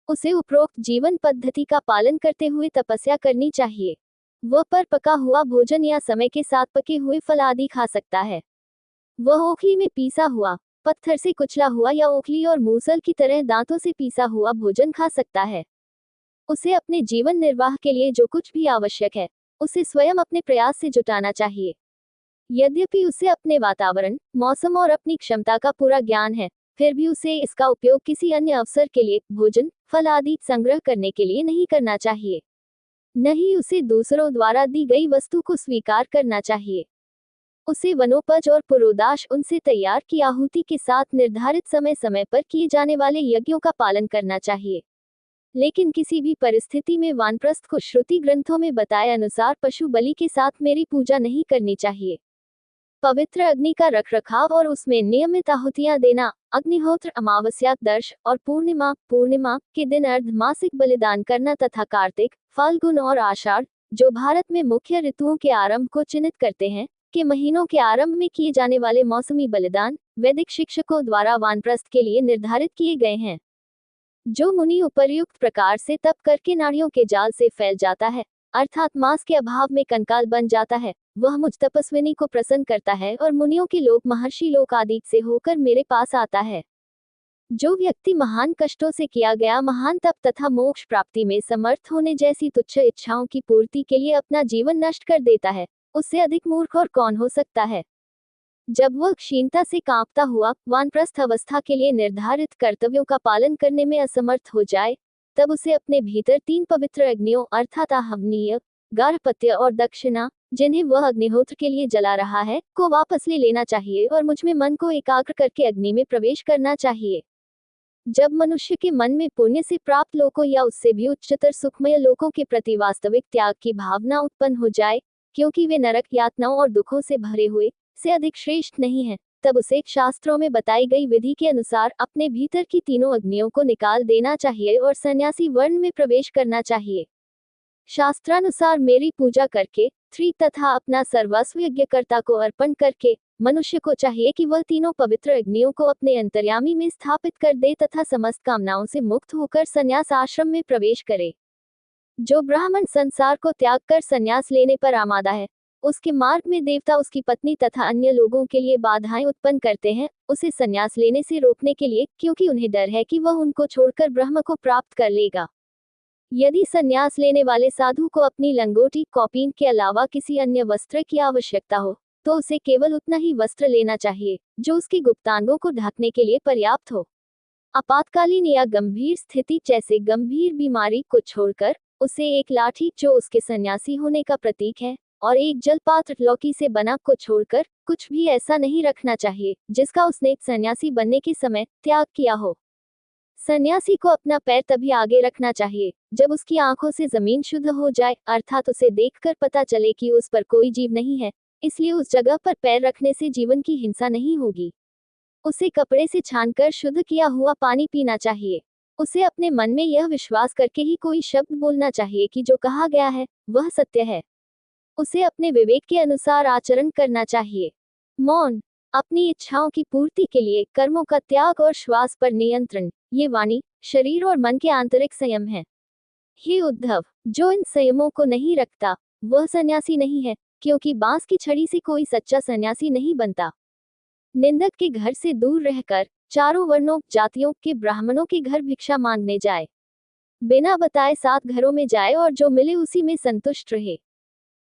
उसे उपरोक्त जीवन पद्धति का पालन करते हुए तपस्या करनी चाहिए। वह पर पका हुआ भोजन या समय के साथ पके हुए फल आदि खा सकता है। वह ओखली में पीसा हुआ, पत्थर से कुचला हुआ या ओखली और मूसल की तरह दांतों से पीसा हुआ भोजन खा सकता है। उसे अपने जीवन निर्वाह के लिए जो कुछ भी आवश्यक है, उसे स्वयं अपने प्रयास से जुटाना चाहिए। यद्यपि उसे अपने वातावरण, मौसम और अपनी क्षमता का पूरा ज्ञान है, फिर भी उसे इसका उपयोग किसी अन्य अवसर के लिए, भोजन, फल आदि संग्रह करने के लिए नहीं करना चाहिए। न ही उसे दूसरों द्वारा दी गई वस्तु को स्वीकार करना चाहिए। उसे वनोपज और पुरोदाश उनसे तैयार की आहुति के साथ निर्धारित समय समय पर किए जाने वाले यज्ञों का पालन करना चाहिए। लेकिन किसी भी परिस्थिति में वानप्रस्थ को श्रुति ग्रंथों में बताए अनुसार पशु बलि के साथ मेरी पूजा नहीं करनी चाहिए। पवित्र अग्नि का रखरखाव और उसमें नियमित आहुतियां देना, अग्निहोत्र, अमावस्या, दर्श और पूर्णिमा के दिन अर्धमासिक बलिदान करना तथा कार्तिक, फाल्गुन और आषाढ़, जो भारत में मुख्य ऋतुओं के आरंभ को चिन्हित करते हैं, के महीनों के आरंभ में किए जाने वाले मौसमी बलिदान वैदिक शिक्षकों द्वारा वानप्रस्थ के लिए निर्धारित किए गए हैं। जो मुनि उपर्युक्त प्रकार से तप करके नाड़ियों के जाल से फैल जाता है, अर्थात मांस के अभाव में कंकाल बन जाता है, वह मुझ तपस्विनी को प्रसन्न करता है और मुनियों के लोक, महर्षि लोक आदि से होकर मेरे पास आता है। जो व्यक्ति महान कष्टों से किया गया महान तप तथा मोक्ष प्राप्ति में समर्थ होने जैसी तुच्छ इच्छाओं की पूर्ति के लिए अपना जीवन नष्ट कर देता है, उससे अधिक मूर्ख और कौन हो सकता है। जब वह क्षीणता से कांपता हुआ वानप्रस्थ अवस्था के लिए निर्धारित कर्तव्यों का पालन करने में असमर्थ हो जाए, तब उसे अपने भीतर 3 पवित्र अग्नियों अर्थात आहवनीय, गार्हपत्य और दक्षिणा, जिन्हें वह अग्निहोत्र के लिए जला रहा है, को वापस ले लेना चाहिए और मुझमें मन को एकाग्र करके अग्नि में प्रवेश करना चाहिए। जब मनुष्य के मन में पुण्य से प्राप्त लोकों या उससे भी उच्चतर सुखमय लोकों के प्रति वास्तविक त्याग की भावना उत्पन्न हो जाए, क्योंकि वे नरक, यातनाओं और दुखों से भरे हुए से अधिक श्रेष्ठ नहीं है, तब उसे शास्त्रों में बताई गई विधि के अनुसार अपने भीतर की तीनों अग्नियों को निकाल देना चाहिए और सन्यासी वर्ण में प्रवेश करना चाहिए। शास्त्रानुसार मेरी पूजा करके, 3 तथा अपना सर्वस्व यज्ञकर्ता को अर्पण करके, मनुष्य को चाहिए कि वह तीनों पवित्र अग्नियों को अपने अंतर्यामी में स्थापित कर दे तथा समस्त कामनाओं से मुक्त होकर संन्यास आश्रम में प्रवेश करे। जो ब्राह्मण संसार को त्याग कर संन्यास लेने पर आमादा है, उसके मार्ग में देवता उसकी पत्नी तथा अन्य लोगों के लिए बाधाएं उत्पन्न करते हैं, उसे संन्यास लेने से रोकने के लिए, क्योंकि उन्हें डर है कि वह उनको छोड़कर ब्रह्म को प्राप्त कर लेगा। यदि संन्यास लेने वाले साधु को अपनी लंगोटी कौपीन के अलावा किसी अन्य वस्त्र की आवश्यकता हो, तो उसे केवल उतना ही वस्त्र लेना चाहिए जो उसके गुप्तांगों को ढकने के लिए पर्याप्त हो। आपातकालीन या गंभीर स्थिति जैसे गंभीर बीमारी को छोड़कर उसे एक लाठी जो उसके सन्यासी होने का प्रतीक है और एक जलपात्र लौकी से बना को छोड़कर कुछ भी ऐसा नहीं रखना चाहिए जिसका उसने सन्यासी बनने के समय त्याग किया हो। सन्यासी को अपना पैर तभी आगे रखना चाहिए जब उसकी आंखों से जमीन शुद्ध हो जाए, अर्थात उसे देखकर पता चले कि उस पर कोई जीव नहीं है, इसलिए उस जगह पर पैर रखने से जीवन की हिंसा नहीं होगी। उसे कपड़े से छानकर शुद्ध किया हुआ पानी पीना चाहिए। उसे अपने मन में यह विश्वास करके ही कोई शब्द बोलना चाहिए कि जो कहा गया है वह सत्य है। उसे अपने विवेक के अनुसार आचरण करना चाहिए। मौन, अपनी इच्छाओं की पूर्ति के लिए कर्मों का त्याग और श्वास पर नियंत्रण, ये वाणी, शरीर और मन के आंतरिक संयम है। हे उद्धव, जो इन संयमों को नहीं रखता वह सन्यासी नहीं है, क्योंकि बांस की छड़ी से कोई सच्चा सन्यासी नहीं बनता। निंदक के घर से दूर रहकर चारों वर्णों जातियों के ब्राह्मणों के घर भिक्षा मांगने जाए। बिना बताए 7 घरों में जाए और जो मिले उसी में संतुष्ट रहे।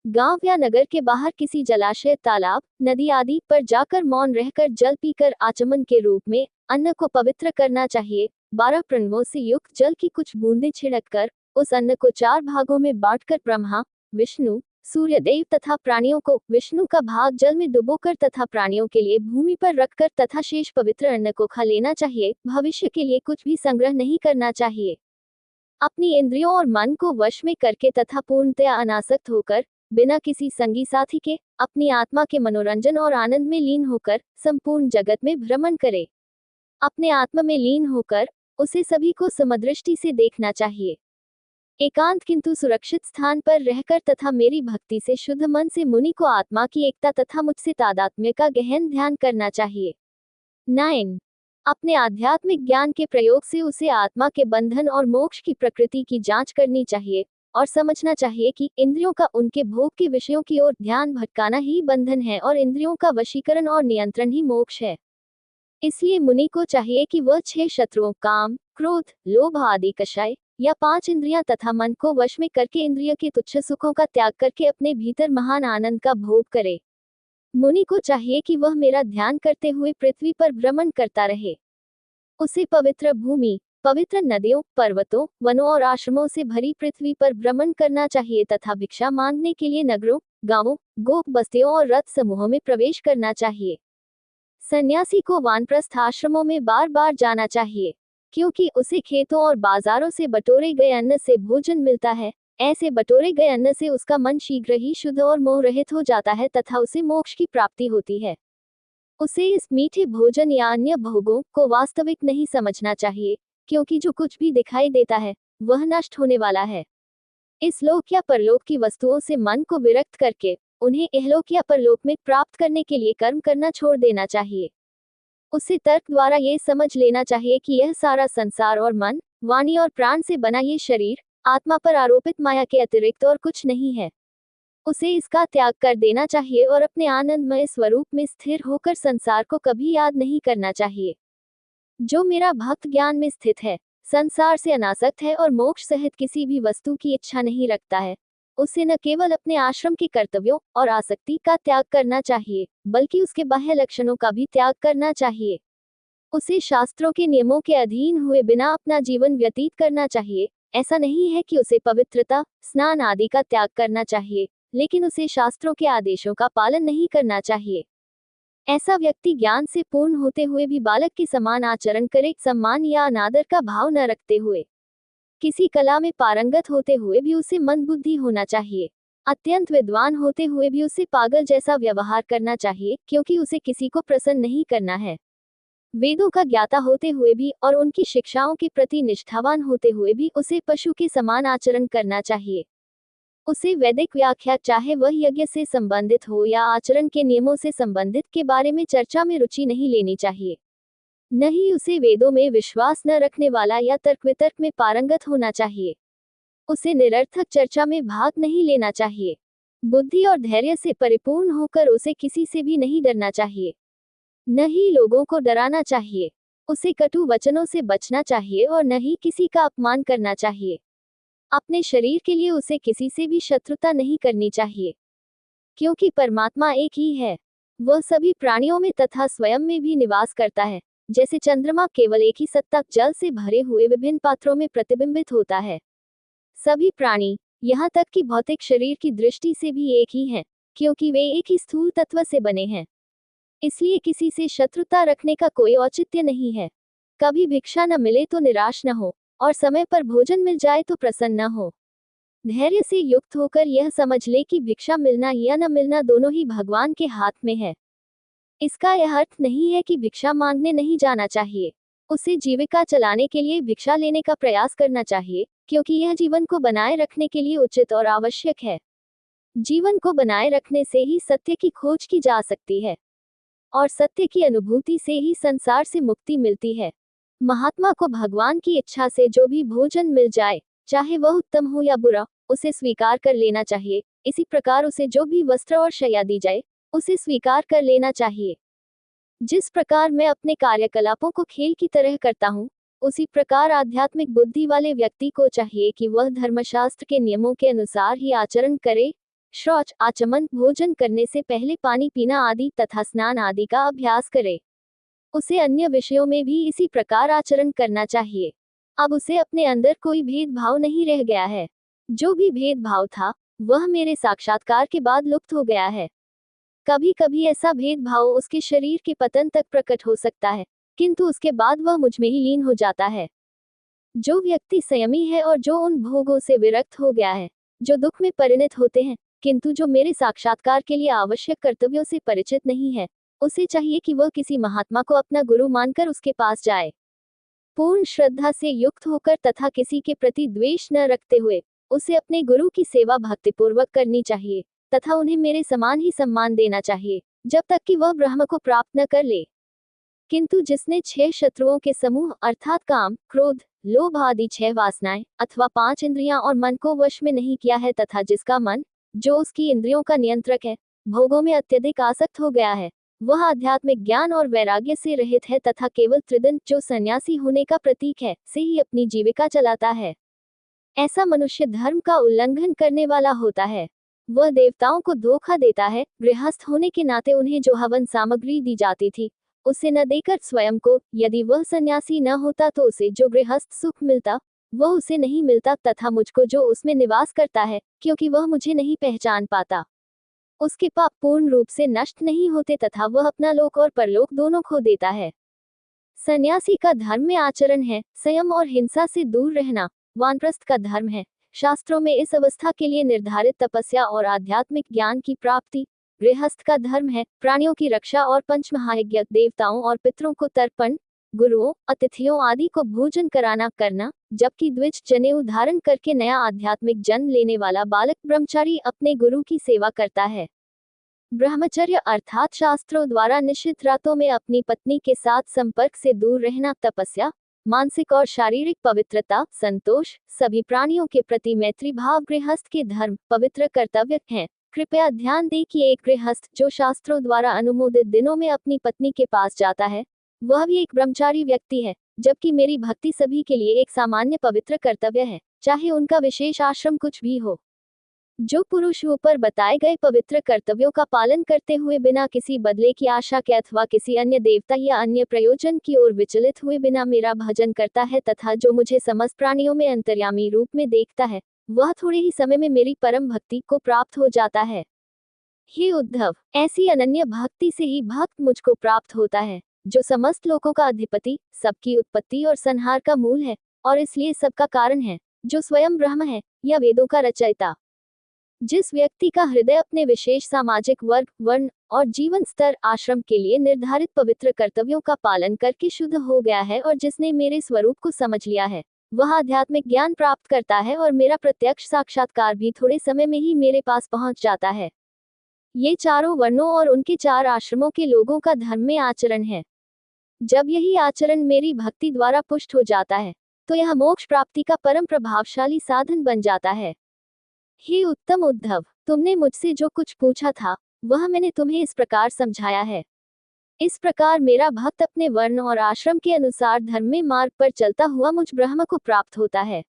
गांव या नगर के बाहर किसी जलाशय, तालाब, नदी आदि पर जाकर मौन रहकर जल पीकर आचमन के रूप में अन्न को पवित्र करना चाहिए। 12 प्रणवों से युक्त जल की कुछ बूंदें छिड़ककर उस अन्न को 4 भागों में बांटकर ब्रह्मा, विष्णु, सूर्यदेव तथा प्राणियों को विष्णु का भाग जल में डुबोकर तथा प्राणियों के लिए भूमि पर रखकर तथा शेष पवित्र अन्न को खा लेना चाहिए। भविष्य के लिए कुछ भी संग्रह नहीं करना चाहिए। अपनी इंद्रियों और मन को वश में करके तथा पूर्णतया अनासक्त होकर बिना किसी संगी साथी के अपनी आत्मा के मनोरंजन और आनंद में लीन होकर संपूर्ण जगत में भ्रमण करे। अपने आत्मा में लीन होकर उसे सभी को समदृष्टि से देखना चाहिए। एकांत किंतु सुरक्षित स्थान पर रहकर तथा मेरी भक्ति से शुद्ध मन से मुनि को आत्मा की एकता तथा मुझसे तादात्म्य का गहन ध्यान करना चाहिए। 9. अपने आध्यात्मिक ज्ञान के प्रयोग से उसे आत्मा के बंधन और मोक्ष की प्रकृति की जांच करनी चाहिए और समझना चाहिए कि इंद्रियों का उनके भोग के विषयों की ओर ध्यान भटकाना ही बंधन है और इंद्रियों का वशीकरण और नियंत्रण ही मोक्ष है। इसलिए मुनि को चाहिए कि वह 6 शत्रुओं काम, क्रोध, लोभ आदि कषाय या 5 इंद्रियां तथा मन को वश में करके इंद्रिय के तुच्छ सुखों का त्याग करके अपने भीतर महान आनंद का भोग करे। मुनि को चाहिए कि वह मेरा ध्यान करते हुए पृथ्वी पर भ्रमण करता रहे। उसे पवित्र भूमि, पवित्र नदियों, पर्वतों, वनों और आश्रमों से भरी पृथ्वी पर भ्रमण करना चाहिए तथा भिक्षा मांगने के लिए नगरों, गांवों, गोप बस्तियों और रथ समूहों में प्रवेश करना चाहिए। सन्यासी को वानप्रस्थ आश्रमों में बार बार जाना चाहिए, क्योंकि उसे खेतों और बाजारों से बटोरे गए अन्न से भोजन मिलता है। ऐसे बटोरे गए अन्न से उसका मन शीघ्र ही शुद्ध और मोह रहित हो जाता है तथा उसे मोक्ष की प्राप्ति होती है। उसे इस मीठे भोजन या अन्य भोगों को वास्तविक नहीं समझना चाहिए, क्योंकि जो कुछ भी दिखाई देता है वह नष्ट होने वाला है। इस लोक या परलोक की वस्तुओं से मन को विरक्त करके उन्हें इहलोक या परलोक में प्राप्त करने के लिए कर्म करना छोड़ देना चाहिए। उसे तर्क द्वारा ये समझ लेना चाहिए कि यह सारा संसार और मन, वाणी और प्राण से बना ये शरीर आत्मा पर आरोपित माया के अतिरिक्त और कुछ नहीं है। उसे इसका त्याग कर देना चाहिए और अपने आनंदमय स्वरूप में स्थिर होकर संसार को कभी याद नहीं करना चाहिए। जो मेरा भक्त ज्ञान में स्थित है, संसार से अनासक्त है और मोक्ष सहित किसी भी वस्तु की इच्छा नहीं रखता है, उसे न केवल अपने आश्रम के कर्तव्यों और आसक्ति का त्याग करना चाहिए, बल्कि उसके बाह्य लक्षणों का भी त्याग करना चाहिए। उसे शास्त्रों के नियमों के अधीन हुए बिना अपना जीवन व्यतीत करना चाहिए। ऐसा नहीं है कि उसे पवित्रता, स्नान आदि का त्याग करना चाहिए, लेकिन उसे शास्त्रों के आदेशों का पालन नहीं करना चाहिए। ऐसा व्यक्ति ज्ञान से पूर्ण होते हुए भी बालक के समान आचरण करे, सम्मान या अनादर का भाव न रखते हुए। किसी कला में पारंगत होते हुए भी उसे मंदबुद्धि होना चाहिए। अत्यंत विद्वान होते हुए भी उसे पागल जैसा व्यवहार करना चाहिए, क्योंकि उसे किसी को प्रसन्न नहीं करना है। वेदों का ज्ञाता होते हुए भी और उनकी शिक्षाओं के प्रति निष्ठावान होते हुए भी उसे पशु के समान आचरण करना चाहिए। उसे वैदिक व्याख्या, चाहे वह यज्ञ से संबंधित हो या आचरण के नियमों से संबंधित, के बारे में चर्चा में रुचि नहीं लेनी चाहिए। न ही उसे वेदों में विश्वास न रखने वाला या तर्क वितर्क में पारंगत होना चाहिए। उसे निरर्थक चर्चा में भाग नहीं लेना चाहिए। बुद्धि और धैर्य से परिपूर्ण होकर उसे किसी से भी नहीं डरना चाहिए, न ही लोगों को डराना चाहिए। उसे कटु वचनों से बचना चाहिए और न ही किसी का अपमान करना चाहिए। अपने शरीर के लिए उसे किसी से भी शत्रुता नहीं करनी चाहिए, क्योंकि परमात्मा एक ही है। वह सभी प्राणियों में तथा स्वयं में भी निवास करता है। जैसे चंद्रमा केवल एक ही सत्ता जल से भरे हुए विभिन्न पात्रों में प्रतिबिंबित होता है, सभी प्राणी, यहाँ तक कि भौतिक शरीर की दृष्टि से भी एक ही हैं, क्योंकि वे एक ही स्थूल तत्व से बने हैं। इसलिए किसी से शत्रुता रखने का कोई औचित्य नहीं है। कभी भिक्षा न मिले तो निराश न हो, और समय पर भोजन मिल जाए तो प्रसन्न न हो। धैर्य से युक्त होकर यह समझ ले कि भिक्षा मिलना या न मिलना दोनों ही भगवान के हाथ में है। इसका यह अर्थ नहीं है कि भिक्षा मांगने नहीं जाना चाहिए। उसे जीविका चलाने के लिए भिक्षा लेने का प्रयास करना चाहिए, क्योंकि यह जीवन को बनाए रखने के लिए उचित और आवश्यक है। जीवन को बनाए रखने से ही सत्य की खोज की जा सकती है, और सत्य की अनुभूति से ही संसार से मुक्ति मिलती है। महात्मा को भगवान की इच्छा से जो भी भोजन मिल जाए, चाहे वह उत्तम हो या बुरा, उसे स्वीकार कर लेना चाहिए। इसी प्रकार उसे जो भी वस्त्र और शैया दी जाए, उसे स्वीकार कर लेना चाहिए। जिस प्रकार मैं अपने कार्यकलापों को खेल की तरह करता हूँ, उसी प्रकार आध्यात्मिक बुद्धि वाले व्यक्ति को चाहिए कि वह धर्मशास्त्र के नियमों के अनुसार ही आचरण करे। शौच, आचमन, भोजन करने से पहले पानी पीना आदि तथा स्नान आदि का अभ्यास करे। उसे अन्य विषयों में भी इसी प्रकार आचरण करना चाहिए। अब उसे अपने अंदर कोई भेदभाव नहीं रह गया है। जो भी भेदभाव था, वह मेरे साक्षात्कार के बाद लुप्त हो गया है। कभी कभी ऐसा भेदभाव उसके शरीर के पतन तक प्रकट हो सकता है, किंतु उसके बाद वह मुझ में ही लीन हो जाता है। जो व्यक्ति संयमी है और जो उन भोगों से विरक्त हो गया है, जो दुख में परिणत होते हैं, किंतु जो मेरे साक्षात्कार के लिए आवश्यक कर्तव्यों से परिचित नहीं है, उसे चाहिए कि वह किसी महात्मा को अपना गुरु मानकर उसके पास जाए। पूर्ण श्रद्धा से युक्त होकर तथा किसी के प्रति द्वेष न रखते हुए उसे अपने गुरु की सेवा भक्तिपूर्वक करनी चाहिए, तथा उन्हें मेरे समान ही सम्मान देना चाहिए, जब तक कि वह ब्रह्म को प्राप्त न कर ले। किंतु जिसने 6 शत्रुओं के समूह अर्थात काम, क्रोध, लोभ आदि 6 वासनाएं अथवा 5 इंद्रियां और मन को वश में नहीं किया है, तथा जिसका मन, जो उसकी इंद्रियों का नियंत्रक है, भोगों में अत्यधिक आसक्त हो गया है, वह आध्यात्मिक ज्ञान और वैराग्य से रहित है तथा केवल त्रिदंत, जो सन्यासी होने का प्रतीक है, से ही अपनी जीविका चलाता है। ऐसा मनुष्य धर्म का उल्लंघन करने वाला होता है। वह देवताओं को धोखा देता है। गृहस्थ होने के नाते उन्हें जो हवन सामग्री दी जाती थी, उसे न देकर स्वयं को, यदि वह सन्यासी न होता तो उसे जो गृहस्थ सुख मिलता, वह उसे नहीं मिलता, तथा मुझको जो उसमें निवास करता है, क्योंकि वह मुझे नहीं पहचान पाता, उसके पाप पूर्ण रूप से नष्ट नहीं होते तथा वह अपना लोक और परलोक दोनों खो देता है। सन्यासी का धर्म में आचरण है, संयम और हिंसा से दूर रहना। वानप्रस्थ का धर्म है, शास्त्रों में इस अवस्था के लिए निर्धारित तपस्या और आध्यात्मिक ज्ञान की प्राप्ति। गृहस्थ का धर्म है, प्राणियों की रक्षा और पंचमहायज्ञ, देवताओं और पितरों को तर्पण, गुरुओं, अतिथियों आदि को भोजन कराना करना। जबकि द्विज जनेऊ धारण करके नया आध्यात्मिक जन्म लेने वाला बालक ब्रह्मचारी अपने गुरु की सेवा करता है। ब्रह्मचर्य अर्थात शास्त्रों द्वारा निश्चित रातों में अपनी पत्नी के साथ संपर्क से दूर रहना। तपस्या, मानसिक और शारीरिक पवित्रता, संतोष, सभी प्राणियों के प्रति मैत्री भाव गृहस्थ के धर्म, पवित्र कर्तव्य हैं। कृपया ध्यान दें कि एक गृहस्थ जो शास्त्रों द्वारा अनुमोदित दिनों में अपनी पत्नी के पास जाता है, वह भी एक ब्रह्मचारी व्यक्ति है, जबकि मेरी भक्ति सभी के लिए एक सामान्य पवित्र कर्तव्य है, चाहे उनका विशेष आश्रम कुछ भी हो। जो पुरुष ऊपर बताए गए पवित्र कर्तव्यों का पालन करते हुए बिना किसी बदले की आशा के अथवा किसी अन्य देवता या अन्य प्रयोजन की ओर विचलित हुए बिना मेरा भजन करता है, तथा जो मुझे समस्त प्राणियों में अंतर्यामी रूप में देखता है, वह थोड़े ही समय में मेरी परम भक्ति को प्राप्त हो जाता है। हे उद्धव, ऐसी अनन्य भक्ति से ही भक्त मुझको प्राप्त होता है, जो समस्त लोकों का अधिपति, सबकी उत्पत्ति और संहार का मूल है, और इसलिए सबका कारण है, जो स्वयं ब्रह्म है, या वेदों का रचयिता। जिस व्यक्ति का हृदय अपने विशेष सामाजिक वर्ग, वर्ण और जीवन स्तर, आश्रम के लिए निर्धारित पवित्र कर्तव्यों का पालन करके शुद्ध हो गया है, और जिसने मेरे स्वरूप को समझ लिया है, वह आध्यात्मिक ज्ञान प्राप्त करता है और मेरा प्रत्यक्ष साक्षात्कार भी थोड़े समय में ही मेरे पास पहुंच जाता है। ये चारों वर्णों और उनके 4 आश्रमों के लोगों का धर्म में आचरण है। जब यही आचरण मेरी भक्ति द्वारा पुष्ट हो जाता है, तो यह मोक्ष प्राप्ति का परम प्रभावशाली साधन बन जाता है। हे उत्तम उद्धव, तुमने मुझसे जो कुछ पूछा था, वह मैंने तुम्हें इस प्रकार समझाया है। इस प्रकार मेरा भक्त अपने वर्ण और आश्रम के अनुसार धर्म में मार्ग पर चलता हुआ मुझ ब्रह्म को प्राप्त होता है।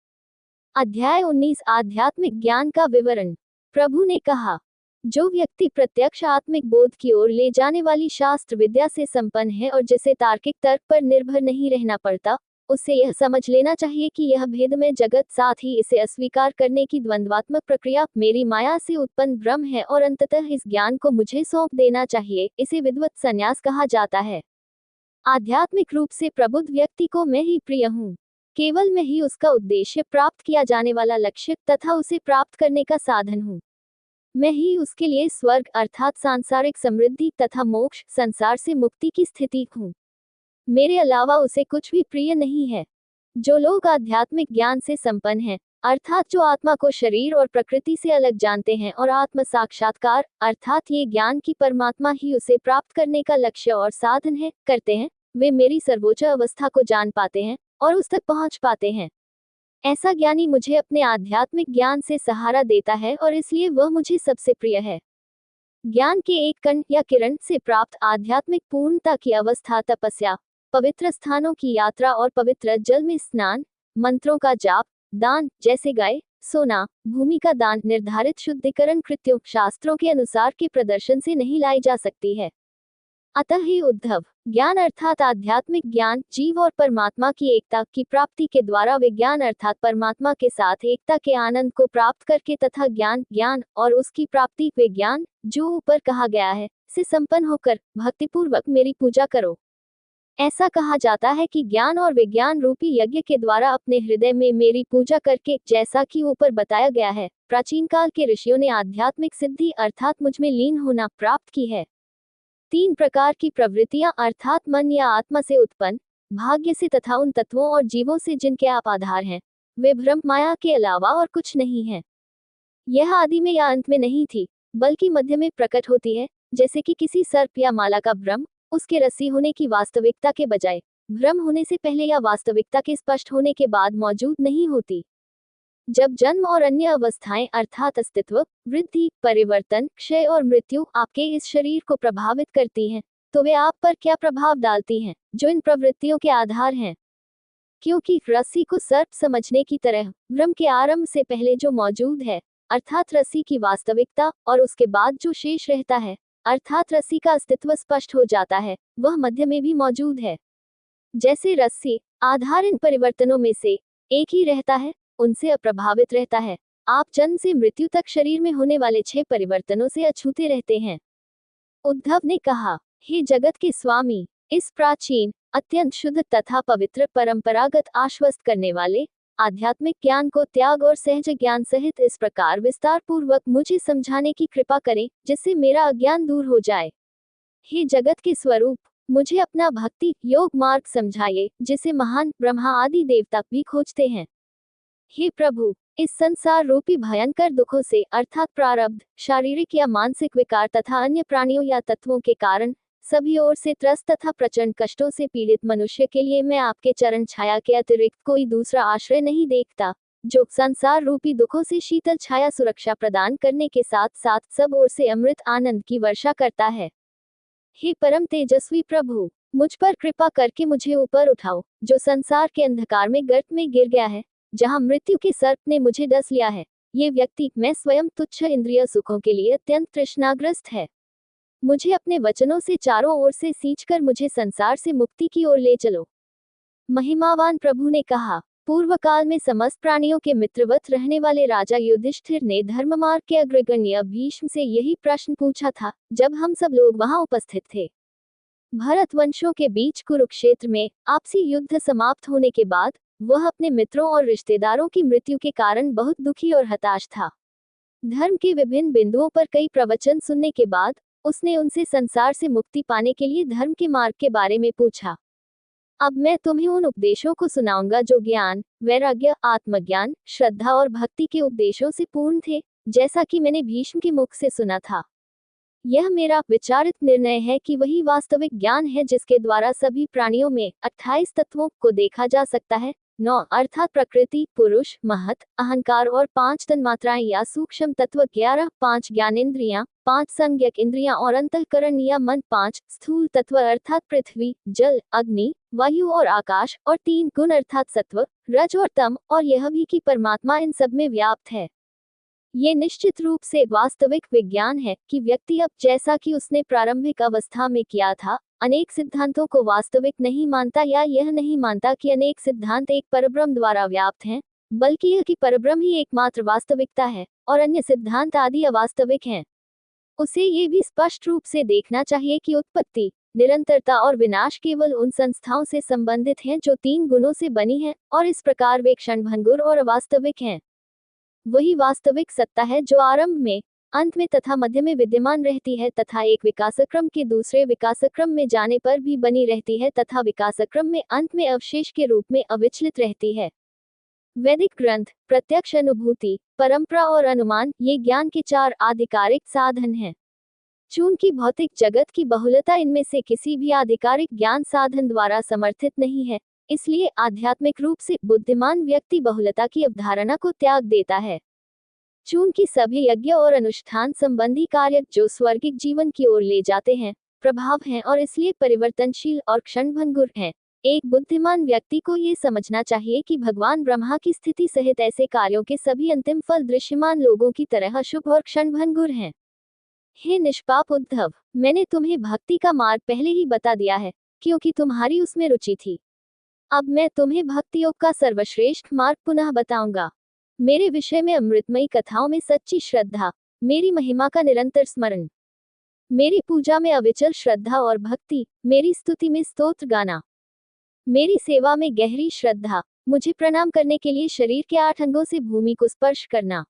अध्याय 19 आध्यात्मिक ज्ञान का विवरण। प्रभु ने कहा, जो व्यक्ति प्रत्यक्ष आत्मिक बोध की ओर ले जाने वाली शास्त्र विद्या से संपन्न है और जिसे तार्किक तर्क पर निर्भर नहीं रहना पड़ता, उसे यह समझ लेना चाहिए कि यह भेद में जगत, साथ ही इसे अस्वीकार करने की द्वंद्वात्मक प्रक्रिया मेरी माया से उत्पन्न ब्रह्म है और अंततः इस ज्ञान को मुझे सौंप देना चाहिए। इसे विद्वत संन्यास कहा जाता है। आध्यात्मिक रूप से प्रबुद्ध व्यक्ति को मैं ही प्रिय हूँ। केवल मैं ही उसका उद्देश्य, प्राप्त किया जाने वाला लक्ष्य तथा उसे प्राप्त करने का साधन हूँ। मैं ही उसके लिए स्वर्ग अर्थात सांसारिक समृद्धि तथा मोक्ष, संसार से मुक्ति की स्थिति हूँ। मेरे अलावा उसे कुछ भी प्रिय नहीं है। जो लोग आध्यात्मिक ज्ञान से संपन्न हैं, अर्थात जो आत्मा को शरीर और प्रकृति से अलग जानते हैं और आत्म साक्षात्कार अर्थात ये ज्ञान की परमात्मा ही उसे प्राप्त करने का लक्ष्य और साधन है, करते हैं, वे मेरी सर्वोच्च अवस्था को जान पाते हैं और उस तक पहुंच पाते हैं। ऐसा ज्ञानी मुझे अपने आध्यात्मिक ज्ञान से सहारा देता है और इसलिए वह मुझे सबसे प्रिय है। ज्ञान के एक कण या किरण से प्राप्त आध्यात्मिक पूर्णता की अवस्था तपस्या, पवित्र स्थानों की यात्रा और पवित्र जल में स्नान, मंत्रों का जाप, दान जैसे गाय, सोना, भूमि का दान निर्धारित शुद्धिकरण कृत्यों शास्त्रों के अनुसार के प्रदर्शन से नहीं लाई जा सकती है। अतः ही उद्धव, ज्ञान अर्थात आध्यात्मिक ज्ञान जीव और परमात्मा की एकता की प्राप्ति के द्वारा विज्ञान अर्थात परमात्मा के साथ एकता के आनंद को प्राप्त करके तथा ज्ञान और उसकी प्राप्ति विज्ञान जो ऊपर कहा गया है से संपन्न होकर भक्तिपूर्वक मेरी पूजा करो। ऐसा कहा जाता है कि ज्ञान और विज्ञान रूपी यज्ञ के द्वारा अपने हृदय में मेरी पूजा करके, जैसा कि ऊपर बताया गया है, प्राचीन काल के ऋषियों ने आध्यात्मिक सिद्धि अर्थात मुझ में लीन होना प्राप्त की है। 3 प्रकार की प्रवृत्तियां अर्थात मन या आत्मा से उत्पन्न, भाग्य से तथा उन तत्वों और जीवों से जिनके आप आधार हैं, वे भ्रम माया के अलावा और कुछ नहीं है। यह आदि में या अंत में नहीं थी, बल्कि मध्य में प्रकट होती है, जैसे कि किसी सर्प या माला का भ्रम उसके रस्सी होने की वास्तविकता के बजाय भ्रम होने से पहले या वास्तविकता के स्पष्ट होने के बाद मौजूद नहीं होती। जब जन्म और अन्य अवस्थाएं अर्थात अस्तित्व, वृद्धि, परिवर्तन, क्षय और मृत्यु आपके इस शरीर को प्रभावित करती हैं, तो वे आप पर क्या प्रभाव डालती हैं, जो इन प्रवृत्तियों के आधार हैं। क्योंकि रस्सी को सर्प समझने की तरह भ्रम के आरंभ से पहले जो मौजूद है अर्थात रस्सी की वास्तविकता और उसके बाद जो शेष रहता है अर्थात रस्सी का अस्तित्व स्पष्ट हो जाता है, वह मध्य में भी मौजूद है। जैसे रस्सी आधार इन परिवर्तनों में से एक ही रहता है, उनसे अप्रभावित रहता है, आप जन्म से मृत्यु तक शरीर में होने वाले 6 परिवर्तनों से अछूते रहते हैं। उद्धव ने कहा, हे जगत के स्वामी, इस प्राचीन, अत्यंत शुद्ध तथा पवित्र परंपरागत आश्वस्त करने वाले आध्यात्मिक ज्ञान को त्याग और सहज ज्ञान सहित इस प्रकार विस्तार पूर्वक मुझे समझाने की कृपा करें, जिससे मेरा अज्ञान दूर हो जाए। हे जगत के स्वरूप, मुझे अपना भक्ति योग मार्ग समझाइए, जिसे महान ब्रह्मा आदि देवता भी खोजते हैं। हे प्रभु, इस संसार रूपी भयंकर दुखों से अर्थात प्रारब्ध, शारीरिक या मानसिक विकार तथा अन्य प्राणियों या तत्वों के कारण सभी ओर से त्रस्त तथा प्रचंड कष्टों से पीड़ित मनुष्य के लिए मैं आपके चरण छाया के अतिरिक्त कोई दूसरा आश्रय नहीं देखता, जो संसार रूपी दुखों से शीतल छाया सुरक्षा प्रदान करने के साथ साथ सब ओर से अमृत आनंद की वर्षा करता है। हे परम तेजस्वी प्रभु, मुझ पर कृपा करके मुझे ऊपर उठाओ, जो संसार के अंधकार में गर्त में गिर गया है, जहाँ मृत्यु के सर्प ने मुझे डस लिया है। ये व्यक्ति, मैं स्वयं तुच्छ इंद्रिय सुखों के लिए अत्यंत तृष्णाग्रस्त है। मुझे अपने वचनों से चारों ओर से सींचकर मुझे संसार से मुक्ति की ओर ले चलो। महिमावान प्रभु ने कहा, पूर्व काल में समस्त प्राणियों के मित्रवत रहने वाले राजा युधिष्ठिर ने धर्म मार्ग के अग्रगण्य भीष्म से यही प्रश्न पूछा था, जब हम सब लोग वहां उपस्थित थे। भरत वंशों के बीच कुरुक्षेत्र में आपसी युद्ध समाप्त होने के बाद वह अपने मित्रों और रिश्तेदारों की मृत्यु के कारण बहुत दुखी और हताश था। धर्म के विभिन्न बिंदुओं पर कई प्रवचन सुनने के बाद उसने उनसे संसार से मुक्ति पाने के लिए धर्म के मार्ग के बारे में पूछा। अब मैं तुम्हें उन उपदेशों को सुनाऊंगा जो ज्ञान, वैराग्य, आत्मज्ञान, श्रद्धा और भक्ति के उपदेशों से पूर्ण थे, जैसा कि मैंने भीष्म के मुख से सुना था। यह मेरा विचारित निर्णय है कि वही वास्तविक ज्ञान है जिसके द्वारा सभी प्राणियों में 28 तत्वों को देखा जा सकता है। 9 अर्थात प्रकृति, पुरुष, महत, अहंकार और 5 तन्मात्राएं या सूक्ष्म तत्व। 11 5 ज्ञानेंद्रियां, 5 संज्ञक इंद्रियां और अंतःकरण या मन। 5 स्थूल तत्व अर्थात पृथ्वी, जल, अग्नि, वायु और आकाश। और 3 गुण अर्थात सत्व, रज और तम। और यह भी कि परमात्मा इन सब में व्याप्त है। ये निश्चित रूप से वास्तविक विज्ञान है कि व्यक्ति अब, जैसा कि उसने प्रारंभिक अवस्था में किया था, अनेक सिद्धांतों को वास्तविक नहीं मानता या यह नहीं मानता कि अनेक सिद्धांत एक परब्रह्म द्वारा व्याप्त हैं, बल्कि यह कि परब्रह्म ही एकमात्र वास्तविकता है और अन्य सिद्धांत आदि अवास्तविक हैं। उसे ये भी स्पष्ट रूप से देखना चाहिए कि उत्पत्ति, निरंतरता और विनाश केवल उन संस्थाओं से संबंधित हैं जो 3 गुणों से बनी हैं, और इस प्रकार वे क्षणभंगुर और अवास्तविक हैं। वही वास्तविक सत्ता है जो आरंभ में, अंत में तथा मध्य में विद्यमान रहती है तथा एक विकासक्रम के दूसरे विकासक्रम में जाने पर भी बनी रहती है तथा विकासक्रम में अंत में अवशेष के रूप में अविचलित रहती है। वैदिक ग्रंथ, प्रत्यक्ष अनुभूति, परंपरा और अनुमान ये ज्ञान के 4 आधिकारिक साधन हैं। चूंकि भौतिक जगत की बहुलता इनमें से किसी भी आधिकारिक ज्ञान साधन द्वारा समर्थित नहीं है, इसलिए आध्यात्मिक रूप से बुद्धिमान व्यक्ति बहुलता की अवधारणा को त्याग देता है। चूंकि सभी यज्ञ और अनुष्ठान संबंधी कार्य जो स्वर्गिक जीवन की ओर ले जाते हैं, प्रभाव हैं और इसलिए परिवर्तनशील और क्षणभंगुर हैं, एक बुद्धिमान व्यक्ति को ये समझना चाहिए कि भगवान ब्रह्मा की स्थिति सहित ऐसे कार्यों के सभी अंतिम फल दृश्यमान लोगों की तरह अशुभ और क्षणभंगुर हैं। हे निष्पाप उद्धव, मैंने तुम्हें भक्ति का मार्ग पहले ही बता दिया है, क्योंकि तुम्हारी उसमें रुचि थी। अब मैं तुम्हें भक्ति योग का सर्वश्रेष्ठ मार्ग पुनः बताऊंगा। मेरे विषय में अमृतमयी कथाओं में सच्ची श्रद्धा, मेरी महिमा का निरंतर स्मरण, मेरी पूजा में अविचल श्रद्धा और भक्ति, मेरी स्तुति में स्तोत्र गाना, मेरी सेवा में गहरी श्रद्धा, मुझे प्रणाम करने के लिए शरीर के 8 अंगों से भूमि को स्पर्श करना,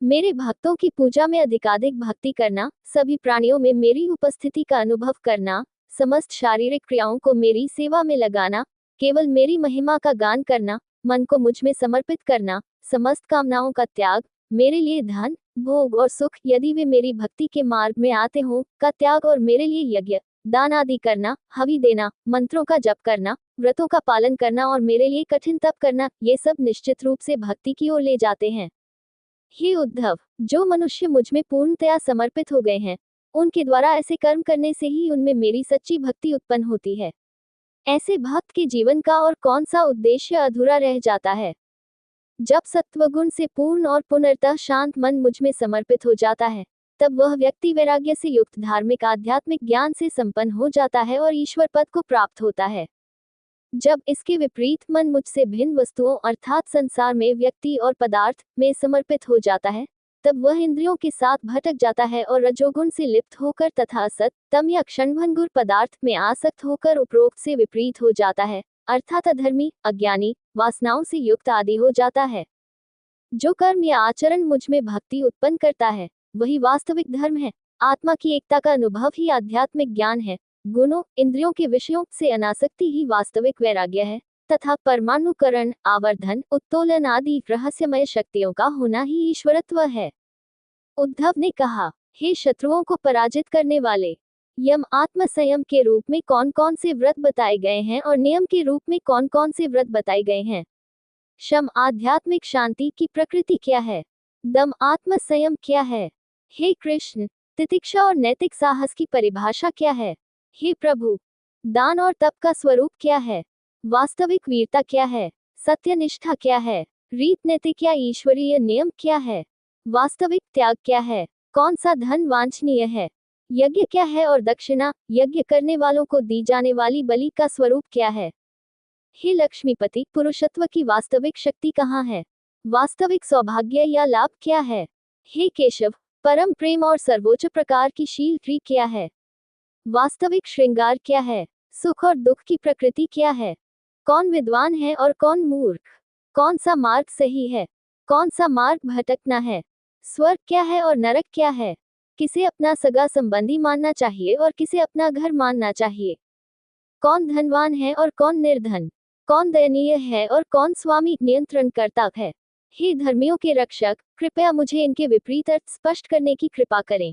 मेरे भक्तों की पूजा में अधिकाधिक भक्ति करना, सभी प्राणियों में मेरी उपस्थिति का अनुभव करना, समस्त शारीरिक क्रियाओं को मेरी सेवा में लगाना, केवल मेरी महिमा का गान करना, मन को मुझ में समर्पित करना, समस्त कामनाओं का त्याग, मेरे लिए धन, भोग और सुख यदि वे मेरी भक्ति के मार्ग में आते हों का त्याग और मेरे लिए यज्ञ, दान आदि करना, हवि देना, मंत्रों का जप करना, व्रतों का पालन करना और मेरे लिए कठिन तप करना, ये सब निश्चित रूप से भक्ति की ओर ले जाते हैं। हे उद्धव, जो मनुष्य मुझ में पूर्णतया समर्पित हो गए हैं, उनके द्वारा ऐसे कर्म करने से ही उनमें मेरी सच्ची भक्ति उत्पन्न होती है। ऐसे भक्त के जीवन का और कौन सा उद्देश्य अधूरा रह जाता है? जब सत्वगुण से पूर्ण और पुनर्तः शांत मन मुझ में समर्पित हो जाता है, तब वह व्यक्ति वैराग्य से युक्त धार्मिक आध्यात्मिक ज्ञान से संपन्न हो जाता है और ईश्वर पद को प्राप्त होता है। जब इसके विपरीत मन मुझसे भिन्न वस्तुओं अर्थात संसार में, व्यक्ति और पदार्थ में समर्पित हो जाता है, तब वह इंद्रियों के साथ भटक जाता है और रजोगुण से लिप्त होकर तथा असत, तम या क्षणभंगुर पदार्थ में आसक्त होकर उपरोक्त से विपरीत हो जाता है, अर्थात अधर्मी, अज्ञानी, वासनाओं से युक्त आदि हो जाता है। जो कर्म या आचरण मुझ में भक्ति उत्पन्न करता है, वही वास्तविक धर्म है। आत्मा की एकता का अनुभव ही आध्यात्मिक ज्ञान है। गुणों, इंद्रियों के विषयों से अनासक्ति ही वास्तविक वैराग्य है तथा परमाणुकरण, आवर्धन, उत्तोलन आदि रहस्यमय शक्तियों का होना ही ईश्वरत्व है। उद्धव ने कहा, हे शत्रुओं को पराजित करने वाले, यम आत्म संयम के रूप में कौन कौन से व्रत बताए गए हैं और नियम के रूप में कौन कौन से व्रत बताए गए हैं? शम आध्यात्मिक शांति की प्रकृति क्या है? दम आत्म संयम क्या है? हे कृष्ण, तितिक्षा और नैतिक साहस की परिभाषा क्या है? हे प्रभु, दान और तप का स्वरूप क्या है? वास्तविक वीरता क्या है? सत्यनिष्ठा क्या है? रीत नैतिक या ईश्वरीय नियम क्या है? वास्तविक त्याग क्या है? कौन सा धन वांछनीय है? यज्ञ क्या है और दक्षिणा, यज्ञ करने वालों को दी जाने वाली बलि का स्वरूप क्या है? हे लक्ष्मीपति, पुरुषत्व की वास्तविक शक्ति कहाँ है? वास्तविक सौभाग्य या लाभ क्या है? हे केशव, परम प्रेम और सर्वोच्च प्रकार की शील क्रिया क्या है? वास्तविक श्रृंगार क्या है? सुख और दुख की प्रकृति क्या है? कौन विद्वान है और कौन मूर्ख? कौन सा मार्ग सही है? कौन सा मार्ग भटकना है? स्वर्ग क्या है और नरक क्या है? किसे अपना सगा संबंधी मानना चाहिए और किसे अपना घर मानना चाहिए? कौन धनवान है और कौन निर्धन, कौन दयनीय है और कौन स्वामी नियंत्रणकर्ता है। हे धर्मियों के रक्षक, कृपया मुझे इनके विपरीत अर्थ स्पष्ट करने की कृपा करें।